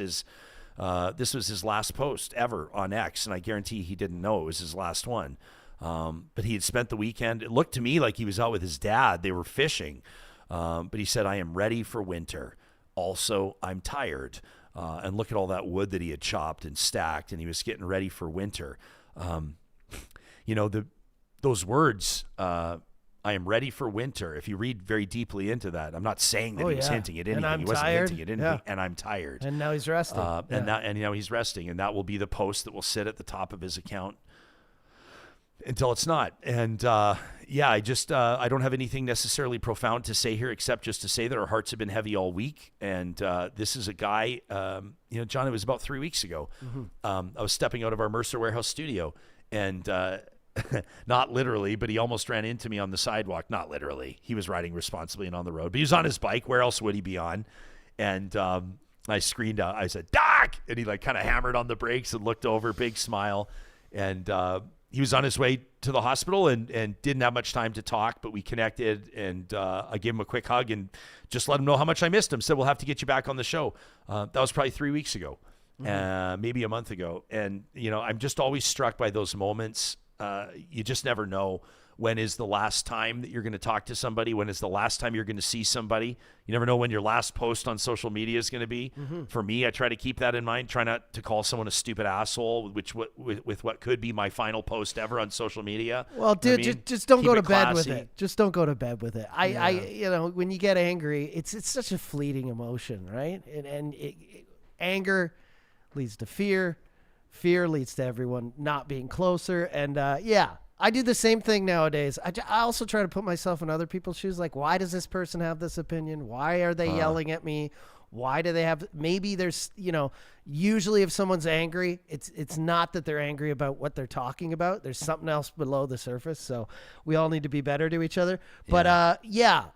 his last post ever on X, and I guarantee he didn't know it was his last one. But he had spent the weekend. It looked to me like he was out with his dad. They were fishing. But he said, I am ready for winter. Also, I'm tired. And look at all that wood that he had chopped and stacked, and he was getting ready for winter. Those words, I am ready for winter. If you read very deeply into that, I'm not saying that he was hinting at anything. He wasn't hinting at anything. And I'm tired. And now he's resting. And he's resting. And that will be the post that will sit at the top of his account until it's not. And I don't have anything necessarily profound to say here, except just to say that our hearts have been heavy all week. And this is a guy, John, it was about 3 weeks ago. I was stepping out of our Mercer Warehouse studio, and not literally, but he almost ran into me on the sidewalk. Not literally. He was riding responsibly and on the road, but he was on his bike. Where else would he be on? And I screamed out. I said, Doc! And he kind of hammered on the brakes and looked over, big smile. And he was on his way to the hospital and didn't have much time to talk, but we connected, and I gave him a quick hug and just let him know how much I missed him. Said, we'll have to get you back on the show. That was probably 3 weeks ago, maybe a month ago. And, I'm just always struck by those moments. You just never know when is the last time that you're going to talk to somebody, when is the last time you're going to see somebody. You never know when your last post on social media is going to be. For me, I try to keep that in mind. Try not to call someone a stupid asshole, with what could be my final post ever on social media. Well, dude, just don't go to bed with it. Just don't go to bed with it. When you get angry, it's such a fleeting emotion, right? And anger leads to fear. Fear leads to everyone not being closer. And I do the same thing nowadays. I also try to put myself in other people's shoes. Like, why does this person have this opinion? Why are they yelling at me? Why do they have, maybe there's, usually if someone's angry, it's not that they're angry about what they're talking about. There's something else below the surface. So we all need to be better to each other. But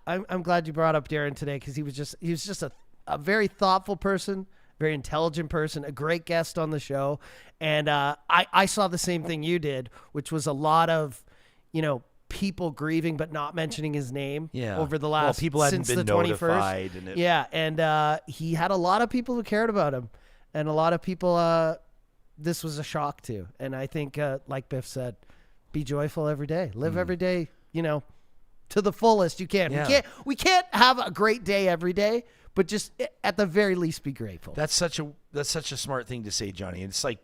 I'm glad you brought up Darren today, because he was just a very thoughtful person, very intelligent person, a great guest on the show. And I saw the same thing you did, which was a lot of, people grieving but not mentioning his name over the last people hadn't since been the 21st. notified, And he had a lot of people who cared about him, and a lot of people this was a shock to. And I think like Biff said, be joyful every day, live every day, to the fullest you can. We can't have a great day every day, but just at the very least be grateful. That's such a smart thing to say, Johnny. And it's like,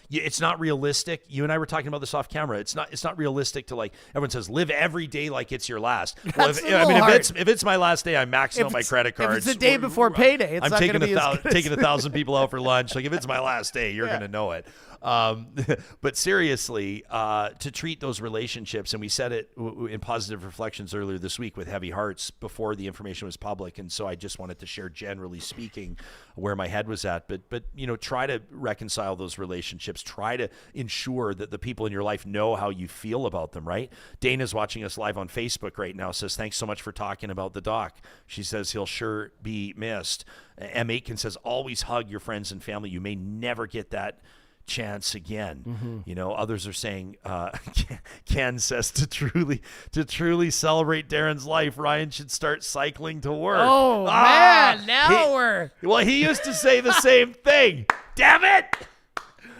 it's not realistic. You and I were talking about this off camera. It's not realistic to, like, everyone says live every day like it's your last. Well, if it's my last day, I'm maxing out my credit cards. If it's the day before payday, it's I'm not taking going to be as good. taking 1,000 people out for lunch. Like, if it's my last day, you're going to know it. But seriously, to treat those relationships, and we said it in Positive Reflections earlier this week with Heavy Hearts before the information was public, and so I just wanted to share, generally speaking, where my head was at. But try to reconcile those relationships. Try to ensure that the people in your life know how you feel about them, right? Dana's watching us live on Facebook right now, says, thanks so much for talking about the doc. She says he'll sure be missed. M. Aitken says, always hug your friends and family. You may never get that chance again. Others are saying, Ken says, to truly celebrate Darren's life, Ryan should start cycling to work. Man, he used to say the same thing. Damn it.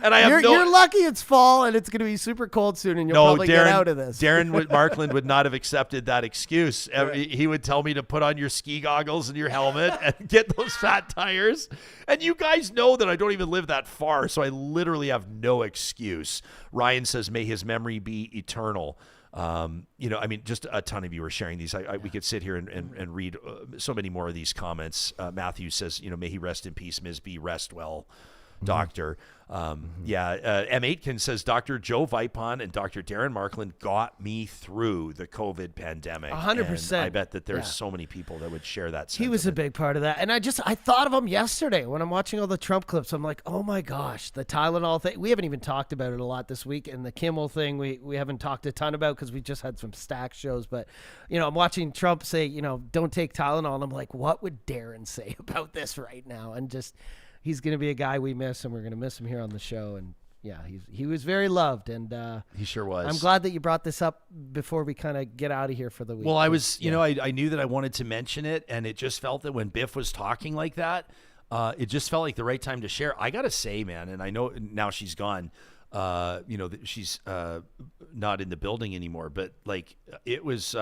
And you're lucky it's fall and it's going to be super cold soon, and you'll probably get out of this. Darren Markland would not have accepted that excuse. He would tell me to put on your ski goggles and your helmet and get those fat tires. And you guys know that I don't even live that far, so I literally have no excuse. Ryan says, may his memory be eternal. Just a ton of you are sharing these. We could sit here and read so many more of these comments. Matthew says, may he rest in peace, Ms. B, rest well, Doctor. M. Aitken says, Dr. Joe Vipon and Dr. Darren Markland got me through the COVID pandemic. 100%. And I bet that there's so many people that would share that sentiment. He was a big part of that. And I thought of him yesterday when I'm watching all the Trump clips. I'm like, oh my gosh, the Tylenol thing. We haven't even talked about it a lot this week. And the Kimmel thing, we haven't talked a ton about because we just had some stack shows. But, I'm watching Trump say, don't take Tylenol. And I'm like, what would Darren say about this right now? And just... he's going to be a guy we miss, and we're going to miss him here on the show. And he was very loved, and he sure was. I'm glad that you brought this up before we kind of get out of here for the week. Well, I was, I knew that I wanted to mention it, and it just felt that when Biff was talking like that, it just felt like the right time to share. I got to say, man, and I know now she's gone, she's not in the building anymore, but like it was,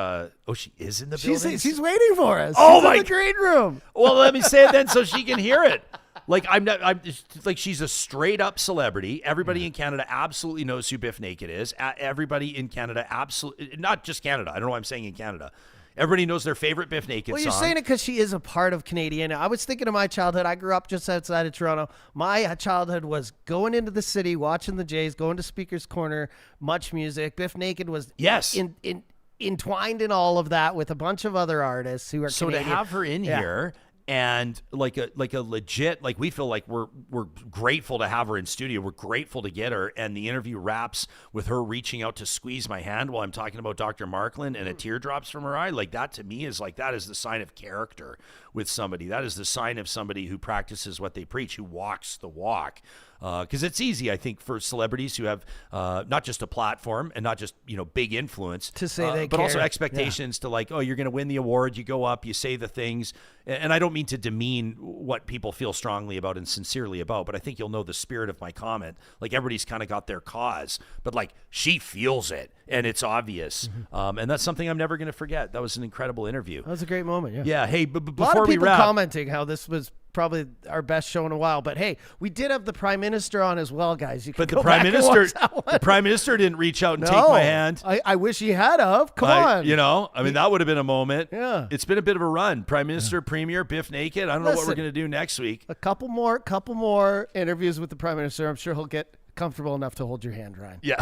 she is in the building. She's waiting for us. Oh, she's in the green room. Well, let me say it then so she can hear it. Like I'm just, like, she's a straight up celebrity. Everybody in Canada absolutely knows who Bif Naked is. Everybody in Canada, absolutely, not just Canada. I don't know why I'm saying in Canada. Everybody knows their favorite Bif Naked song. song. Well, you're saying it because she is a part of Canadian. I was thinking of my childhood. I grew up just outside of Toronto. My childhood was going into the city, watching the Jays, going to Speaker's Corner, Much Music. Bif Naked was entwined in all of that with a bunch of other artists who are Canadian. To have her in here. And like a legit, like, we feel like we're grateful to have her in studio. We're grateful to get her. And the interview wraps with her reaching out to squeeze my hand while I'm talking about Dr. Markland, and a tear drops from her eye. Like, that to me is like, that is the sign of character with somebody. That is the sign of somebody who practices what they preach, who walks the walk. Because it's easy, I think, for celebrities who have not just a platform and not just, big influence to say they but care. Also expectations to, like, oh, you're going to win the award, you go up, you say the things. And I don't mean to demean what people feel strongly about and sincerely about, but I think you'll know the spirit of my comment. Like, everybody's kind of got their cause, but like, she feels it and it's obvious. And that's something I'm never going to forget. That was an incredible interview. That was a great moment. Yeah. Yeah. Hey, before we wrap, a lot of people commenting how this was probably our best show in a while, but hey, we did have the Prime Minister on as well, guys. You can but the Prime Minister didn't reach out and take my hand. I wish he had of. Come on. That would have been a moment. Yeah. It's been a bit of a run. Prime Minister, Premier, Bif Naked. I don't know what we're going to do next week. A couple more interviews with the Prime Minister. I'm sure he'll get comfortable enough to hold your hand, Ryan. Yeah.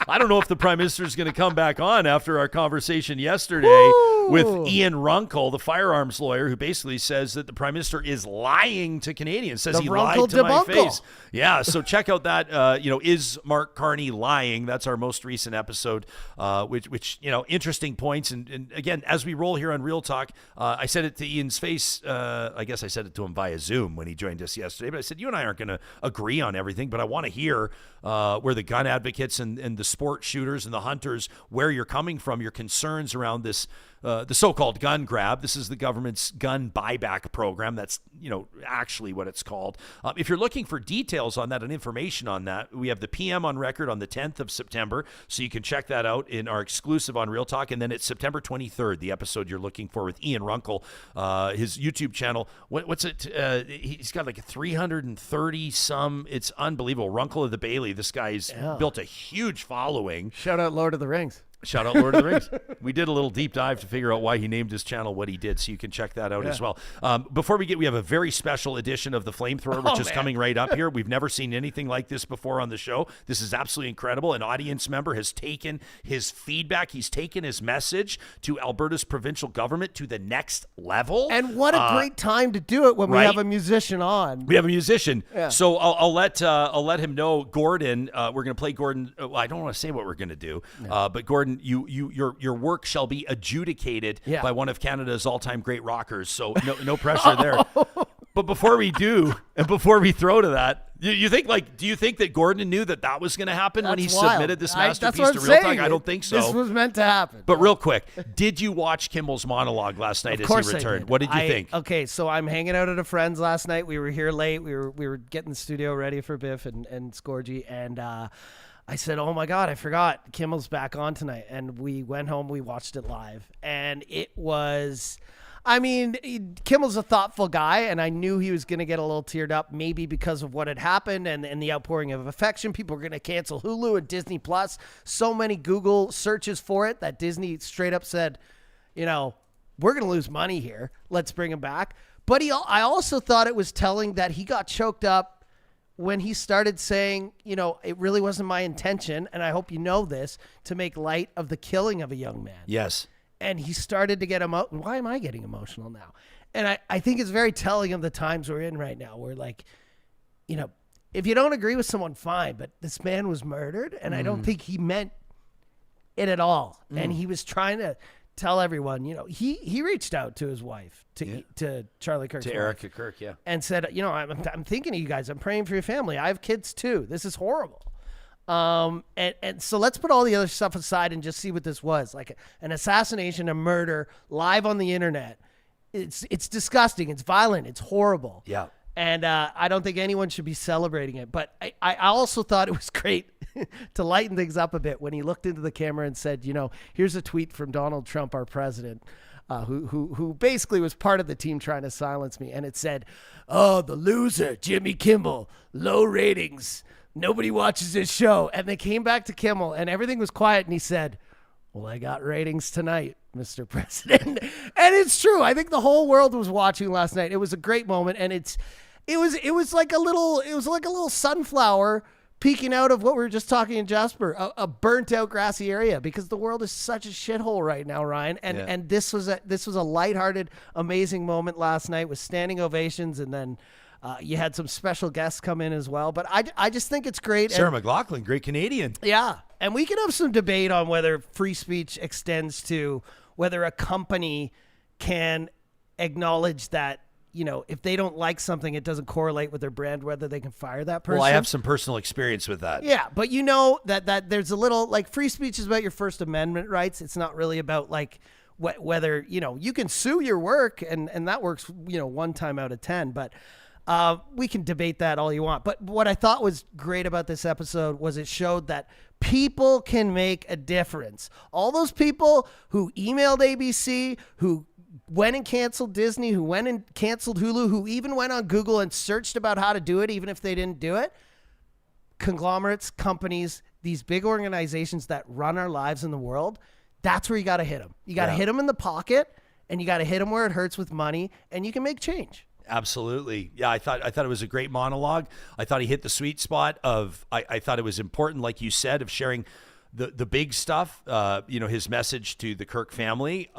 I don't know if the Prime Minister is going to come back on after our conversation yesterday with Ian Runkle, the firearms lawyer, who basically says that the Prime Minister is lying to Canadians, says he lied to my face. Yeah, so check out that, Is Mark Carney Lying? That's our most recent episode, which interesting points. And again, as we roll here on Real Talk, I said it to Ian's face. I guess I said it to him via Zoom when he joined us yesterday, but I said, you and I aren't going to agree on everything, but I want to hear where the gun advocates and the sport shooters and the hunters, where you're coming from, your concerns around this, the so-called gun grab. This is the government's gun buyback program. That's, actually what it's called. If you're looking for details on that and information on that, we have the PM on record on the 10th of September. So you can check that out in our exclusive on Real Talk. And then it's September 23rd, the episode you're looking for with Ian Runkle, his YouTube channel. What's it? He's got like 330 some. It's unbelievable. Runkle of the Bailey. This guy's built a huge following. Shout out Lord of the Rings. Shout out Lord of the Rings. We did a little deep dive to figure out why he named his channel what he did, so you can check that out as well. Before we have a very special edition of the Flamethrower, which is coming right up here. We've never seen anything like this before on the show. This is absolutely incredible. An audience member has taken his feedback. He's taken his message to Alberta's provincial government to the next level. And what a great time to do it when we have a musician on. We have a musician. Yeah. So I'll let him know. Gordon, we're going to play Gordon. Well, I don't want to say what we're going to do, but Gordon, your work shall be adjudicated by one of Canada's all-time great rockers. So no pressure there. But before we do, and before we throw to that, do you think that Gordon knew that was going to happen when he submitted this masterpiece to Real Talk? I don't think so. This was meant to happen. But real quick, did you watch Kimmel's monologue last night as he returned? What did you think? Okay, so I'm hanging out at a friend's last night. We were here late. We were getting the studio ready for Bif and Scorgie, and I said, oh my God, I forgot Kimmel's back on tonight. And we went home, we watched it live. And it was, Kimmel's a thoughtful guy, and I knew he was going to get a little teared up, maybe because of what had happened and the outpouring of affection. People were going to cancel Hulu and Disney Plus. So many Google searches for it that Disney straight up said, we're going to lose money here. Let's bring him back. But I also thought it was telling that he got choked up when he started saying, it really wasn't my intention, and I hope you know this, to make light of the killing of a young man. Yes. And he started to get why am I getting emotional now? And I think it's very telling of the times we're in right now. We're like, if you don't agree with someone, fine, but this man was murdered, and I don't think he meant it at all. And he was trying to tell everyone, he reached out to his wife, to Charlie Kirk's wife, Erica Kirk, and said, I'm thinking of you guys. I'm praying for your family. I have kids too. This is horrible. And so let's put all the other stuff aside and just see what this was. Like an assassination, a murder, live on the internet. It's disgusting. It's violent. It's horrible. Yeah. And I don't think anyone should be celebrating it. But I also thought it was great to lighten things up a bit when he looked into the camera and said, here's a tweet from Donald Trump, our president, who basically was part of the team trying to silence me. And it said, oh, the loser, Jimmy Kimmel, low ratings. Nobody watches his show. And they came back to Kimmel and everything was quiet. And he said, well, I got ratings tonight, Mr. President. And it's true. I think the whole world was watching last night. It was a great moment. And it was like a little sunflower peeking out of what we were just talking in Jasper, a burnt out grassy area, because the world is such a shithole right now, Ryan. And this was a lighthearted, amazing moment last night with standing ovations, and then you had some special guests come in as well. But I just think it's great. Sarah McLachlan, great Canadian. Yeah. And we can have some debate on whether free speech extends to whether a company can acknowledge that, if they don't like something, it doesn't correlate with their brand, whether they can fire that person. Well, I have some personal experience with that. Yeah, but that there's a little, like, free speech is about your First Amendment rights. It's not really about, like, whether, you can sue your work, and that works, 1 time out of 10, but we can debate that all you want. But what I thought was great about this episode was it showed that people can make a difference. All those people who emailed ABC, who went and canceled Disney, who went and canceled Hulu, who even went on Google and searched about how to do it, even if they didn't do it. Conglomerates, companies, these big organizations that run our lives in the world, that's where you got to hit them. You got to hit them in the pocket, and you got to hit them where it hurts with money, and you can make change. Absolutely. Yeah, I thought it was a great monologue. I thought he hit the sweet spot of, I thought it was important, like you said, of sharing the big stuff, his message to the Kirk family,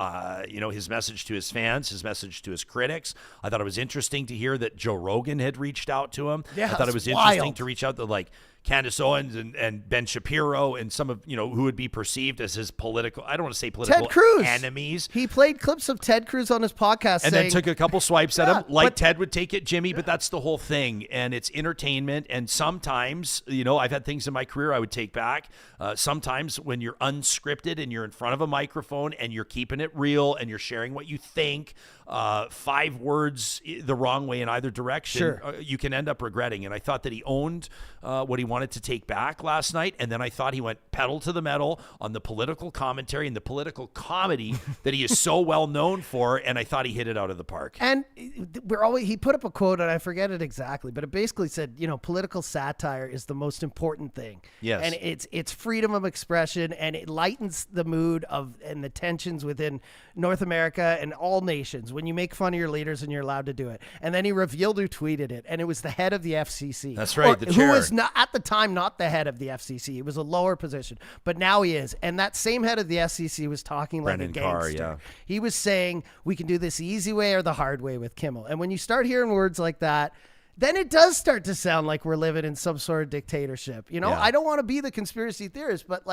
his message to his fans, his message to his critics. I thought it was interesting to hear that Joe Rogan had reached out to him. Yeah, I thought it was interesting to reach out to like Candace Owens and Ben Shapiro and some of, who would be perceived as his political, I don't want to say political Ted Cruz. enemies. He played clips of Ted Cruz on his podcast And saying, then took a couple swipes at him, like Ted would take it, Jimmy, but that's the whole thing. And it's entertainment. And sometimes, I've had things in my career I would take back. Sometimes when you're unscripted and you're in front of a microphone and you're keeping it real and you're sharing what you think, 5 words the wrong way in either direction, you can end up regretting. And I thought that he owned what he wanted to take back last night. And then I thought he went pedal to the metal on the political commentary and the political comedy that he is so well known for. And I thought he hit it out of the park. And he put up a quote, and I forget it exactly, but it basically said, political satire is the most important thing. Yes. And it's freedom of expression, and it lightens the mood and the tensions within North America and all nations when you make fun of your leaders and you're allowed to do it. And then he revealed who tweeted it, and it was the head of the FCC. That's right, the chair. Who was not, at the time, not the head of the FCC. It was a lower position, but now he is. And that same head of the FCC was talking like a gangster. Carr, yeah. He was saying, we can do this the easy way or the hard way with Kimmel. And when you start hearing words like that, then it does start to sound like we're living in some sort of dictatorship. I don't want to be the conspiracy theorist, but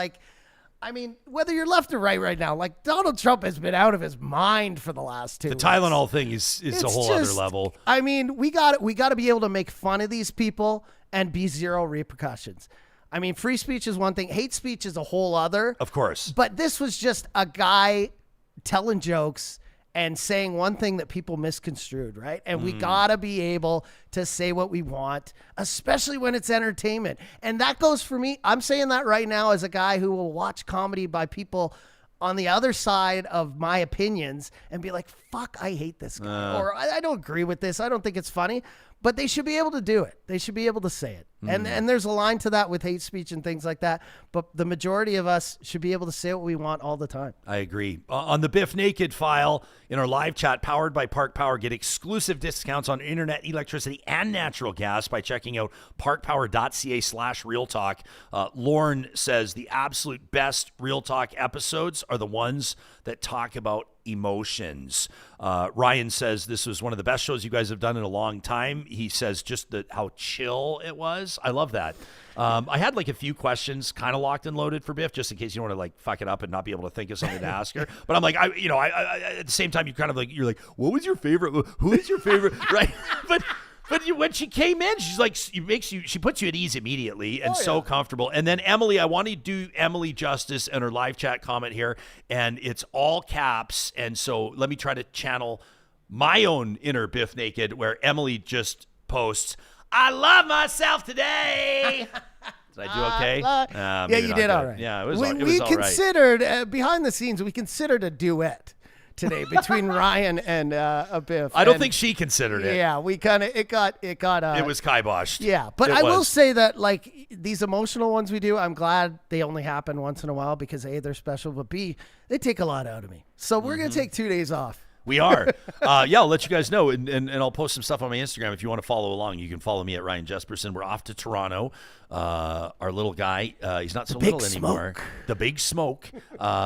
whether you're left or right now, like Donald Trump has been out of his mind for the last 2 weeks. The Tylenol thing is a whole other level. We got to be able to make fun of these people and be zero repercussions. Free speech is one thing. Hate speech is a whole other. Of course. But this was just a guy telling jokes and saying one thing that people misconstrued, right? And we gotta be able to say what we want, especially when it's entertainment. And that goes for me. I'm saying that right now as a guy who will watch comedy by people on the other side of my opinions and be like, fuck, I hate this guy. Or I don't agree with this. I don't think it's funny. But they should be able to do it. They should be able to say it. And there's a line to that with hate speech and things like that. But the majority of us should be able to say what we want all the time. I agree. On the Bif Naked file in our live chat, powered by Park Power, get exclusive discounts on internet, electricity, and natural gas by checking out parkpower.ca/Real Talk. Lauren says the absolute best Real Talk episodes are the ones that talk about emotions. Ryan says this was one of the best shows you guys have done in a long time. He says just how chill it was. I love that. I had like a few questions kind of locked and loaded for Bif, just in case you don't want to fuck it up and not be able to think of something to ask her. But I'm like, I at the same time, you kind of you're like, what was your favorite? Who is your favorite? Right. But when she came in, she's like, she puts you at ease immediately and so comfortable. And then Emily, I want to do Emily justice and her live chat comment here, and it's all caps. And so let me try to channel my own inner Bif Naked, where Emily just posts, "I love myself today." Did I do okay? Yeah, you did all right. Yeah, it was we all considered behind the scenes, we considered a duet today between Ryan and Bif. I don't think she considered it. Yeah, we kind of it got it was kiboshed. Yeah, but I will say that like these emotional ones we do, I'm glad they only happen once in a while because A, they're special, but B, they take a lot out of me. So we're gonna take 2 days off. We are. I'll let you guys know, and I'll post some stuff on my Instagram. If you want to follow along, you can follow me at Ryan Jesperson. We're off to Toronto. Our little guy, he's not so little anymore. The Big Smoke,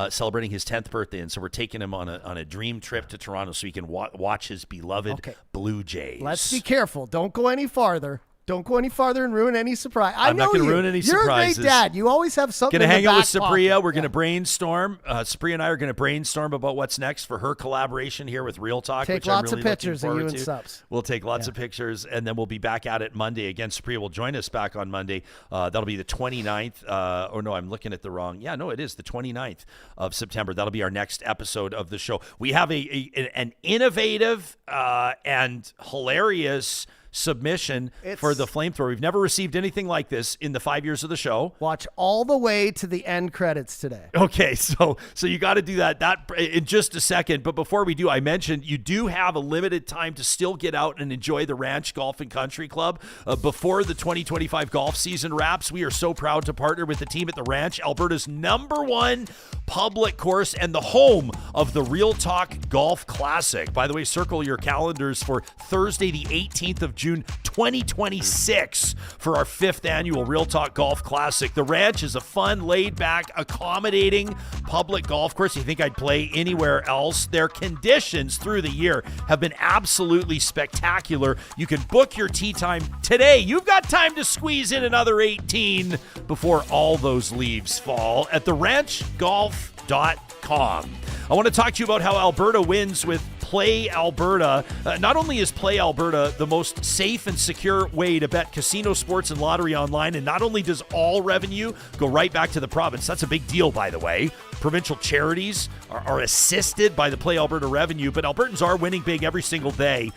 celebrating his 10th birthday. And so we're taking him on a dream trip to Toronto so he can watch his beloved Blue Jays. Let's be careful. Don't go any farther. Don't go any farther and ruin any surprise. I'm not going to ruin any surprises. You're a great dad. You always have something Going to hang out with Supriya. Pocket. We're going to brainstorm. Supriya and I are going to brainstorm about what's next for her collaboration here with Real Talk. Take lots of pictures of you and Subs. We'll take lots of pictures, and then we'll be back at it Monday. Again, Supriya will join us back on Monday. That'll be the 29th. I'm looking at the wrong. Yeah, no, it is the 29th of September. That'll be our next episode of the show. We have an innovative and hilarious submission for the flamethrower. We've never received anything like this in the 5 years of the show. Watch all the way to the end credits today. Okay, so you got to do that in just a second. But before we do, I mentioned you do have a limited time to still get out and enjoy the Ranch Golf and Country Club before the 2025 golf season wraps. We are so proud to partner with the team at the Ranch, Alberta's #1 public course and the home of the Real Talk Golf Classic. By the way, circle your calendars for Thursday, the 18th of June. June 2026 for our 5th annual Real Talk Golf Classic. The Ranch is a fun, laid-back, accommodating public golf course. You think I'd play anywhere else? Their conditions through the year have been absolutely spectacular. You can book your tee time today. You've got time to squeeze in another 18 before all those leaves fall at theranchgolf.com. I want to talk to you about how Alberta wins with Play Alberta. Not only is Play Alberta the most safe and secure way to bet casino, sports, and lottery online, and not only does all revenue go right back to the province, that's a big deal, by the way. Provincial charities are assisted by the Play Alberta revenue, but Albertans are winning big every single day.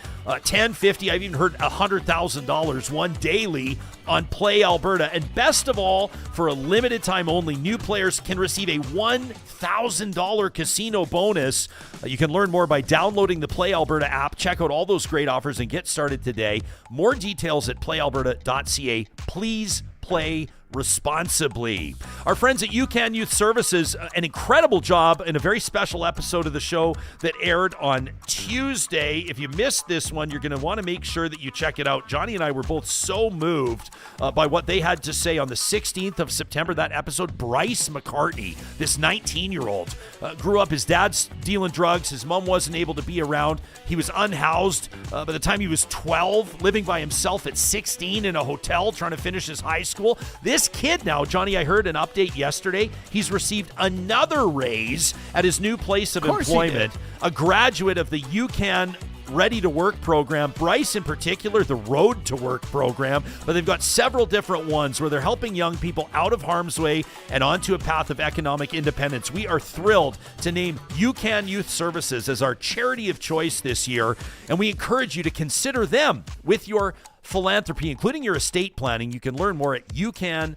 10, 50, I've even heard $100,000 won daily on Play Alberta. And best of all, for a limited time only, new players can receive a $1,000 casino bonus. You can learn more by downloading the Play Alberta app. Check out all those great offers and get started today. More details at playalberta.ca. Please play responsibly. Our friends at UCAN Youth Services, an incredible job in a very special episode of the show that aired on Tuesday. If you missed this one, you're going to want to make sure that you check it out. Johnny and I were both so moved by what they had to say on the 16th of September. That episode, Bryce McCartney, this 19-year-old, grew up, his dad's dealing drugs. His mom wasn't able to be around. He was unhoused by the time he was 12, living by himself at 16 in a hotel, trying to finish his high school. This kid now, Johnny, I heard an update yesterday. He's received another raise at his new place of employment. A graduate of the UCAN Ready to Work program. Bryce in particular, the Road to Work program, but they've got several different ones where they're helping young people out of harm's way and onto a path of economic independence. We are thrilled to name UCAN Youth Services as our charity of choice this year, and we encourage you to consider them with your philanthropy, including your estate planning. You can learn more at UCAN.ca.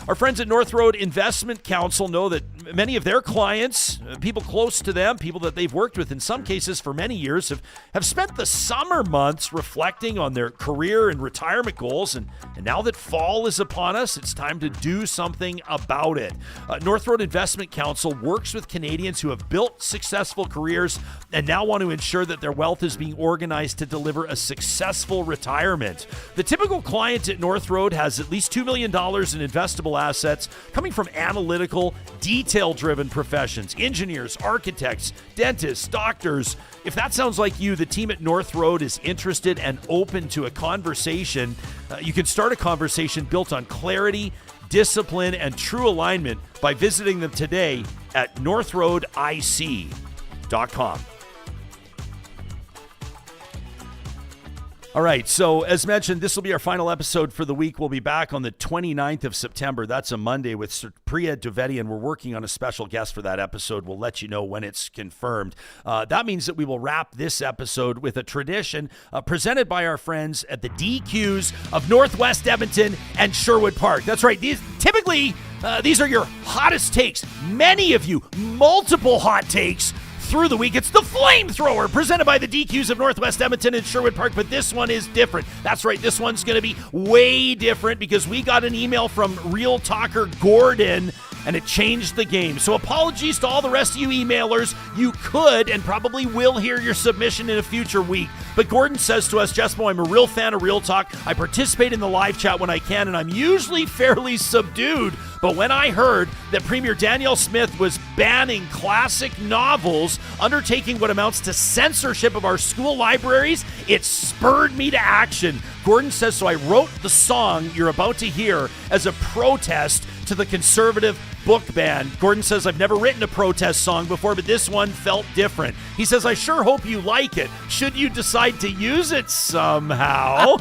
Our friends at North Road Investment Council know that many of their clients, people close to them, people that they've worked with in some cases for many years, have spent the summer months reflecting on their career and retirement goals. And now that fall is upon us, it's time to do something about it. North Road Investment Council works with Canadians who have built successful careers and now want to ensure that their wealth is being organized to deliver a successful retirement. The typical client at North Road has at least $2 million in investable assets coming from analytical, detail-driven professions, engineers, architects, dentists, doctors. If that sounds like you, the team at North Road is interested and open to a conversation. You can start a conversation built on clarity, discipline, and true alignment by visiting them today at northroadic.com. All right, so as mentioned, this will be our final episode for the week. We'll be back on the 29th of September. That's a Monday with Priya Duvedi, and we're working on a special guest for that episode. We'll let you know when it's confirmed. That means that we will wrap this episode with a tradition presented by our friends at the DQs of Northwest Edmonton and Sherwood Park. That's right. These are your hottest takes. Many of you, multiple hot takes through the week. It's the Flamethrower, presented by the DQs of Northwest Edmonton and Sherwood Park, but this one is different. That's right, this one's going to be way different because we got an email from Real Talker Gordon, and it changed the game. So apologies to all the rest of you emailers. You could and probably will hear your submission in a future week. But Gordon says to us, Jespo, I'm a real fan of Real Talk. I participate in the live chat when I can, and I'm usually fairly subdued. But when I heard that Premier Danielle Smith was banning classic novels, undertaking what amounts to censorship of our school libraries, it spurred me to action. Gordon says, so I wrote the song you're about to hear as a protest to the conservative book ban. Gordon says, I've never written a protest song before, but this one felt different. He says, I sure hope you like it. Should you decide to use it somehow?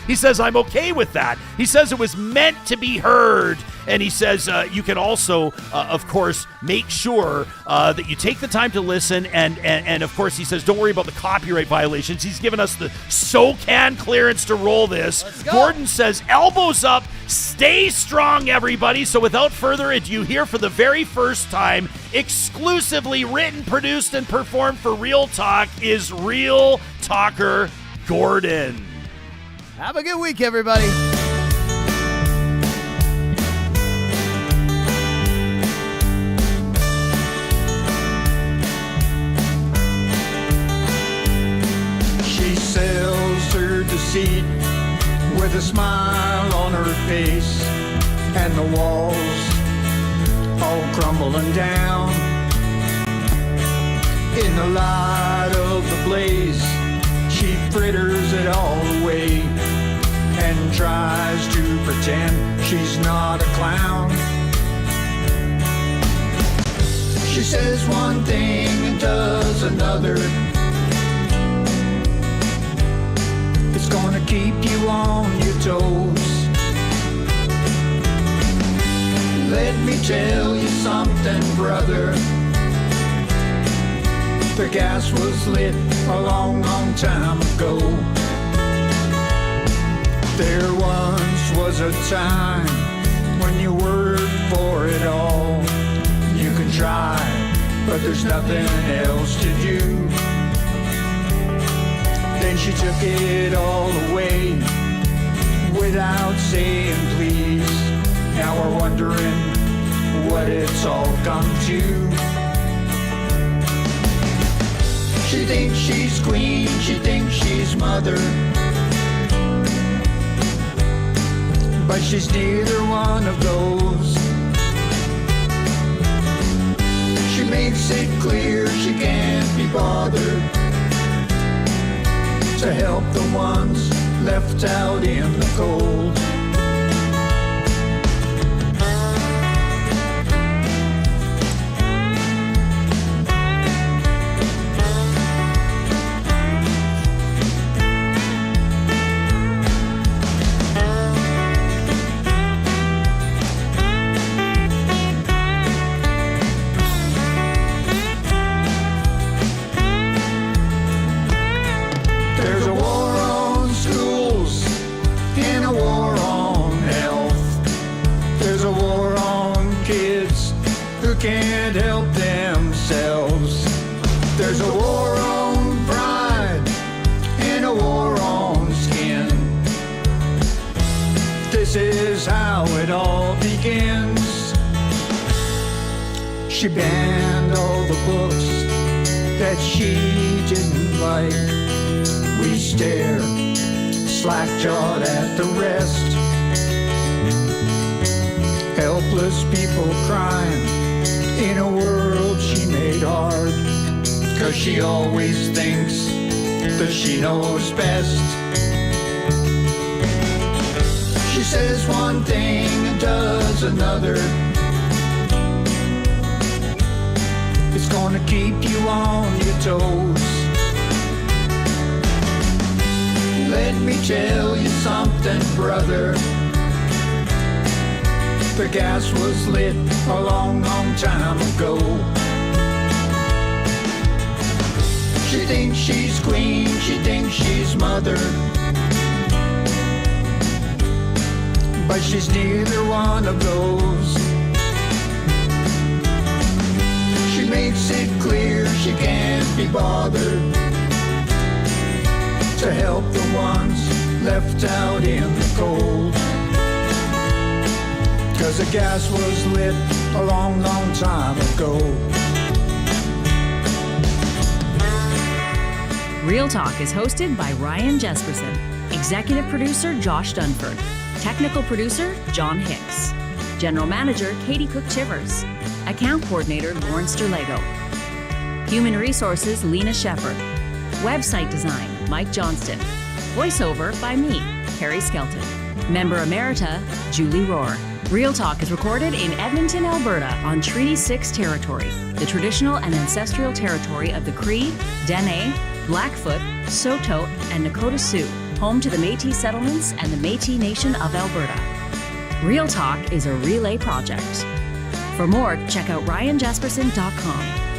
He says, I'm okay with that. He says it was meant to be heard. And he says you can also, of course, make sure that you take the time to listen. And of course, he says, don't worry about the copyright violations. He's given us the SOCAN clearance to roll this. Gordon says, elbows up, stay strong, everybody. So without further ado, here for the very first time, exclusively written, produced, and performed for Real Talk is Real Talker Gordon. Have a good week, everybody. seat with a smile on her face, and the walls all crumbling down. In the light of the blaze, she fritters it all away and tries to pretend she's not a clown. She says one thing and does another. It's gonna keep you on your toes. Let me tell you something, brother. The gas was lit a long, long time ago. There once was a time when you worked for it all. You can try, but there's nothing else to do. Then she took it all away without saying please. Now we're wondering what it's all come to. She thinks she's queen, she thinks she's mother, but she's neither one of those. She makes it clear she can't be bothered to help the ones left out in the cold. Can't help themselves. There's a war on pride and a war on skin. This is how it all begins. She banned all the books that she didn't like. We stare slack-jawed at the rest. Helpless people crying in a world she made hard, 'cause she always thinks that she knows best. She says one thing and does another. It's gonna keep you on your toes. Let me tell you something, brother. The gas was lit a long, long time ago. She thinks she's queen, she thinks she's mother, but she's neither one of those. She makes it clear she can't be bothered to help the ones left out in the cold. 'Cause the gas was lit a long, long time ago. Real Talk is hosted by Ryan Jesperson, executive producer Josh Dunford, technical producer John Hicks, general manager Katie Cook-Chivers, account coordinator Lauren Sterlego, human resources Lena Shepard, website design Mike Johnston, voiceover by me, Carrie Skelton, member emerita Julie Rohr. Real Talk is recorded in Edmonton, Alberta on Treaty 6 territory, the traditional and ancestral territory of the Cree, Dene, Blackfoot, Saulteaux, and Nakota Sioux, home to the Métis settlements and the Métis Nation of Alberta. Real Talk is a relay project. For more, check out ryanjasperson.com.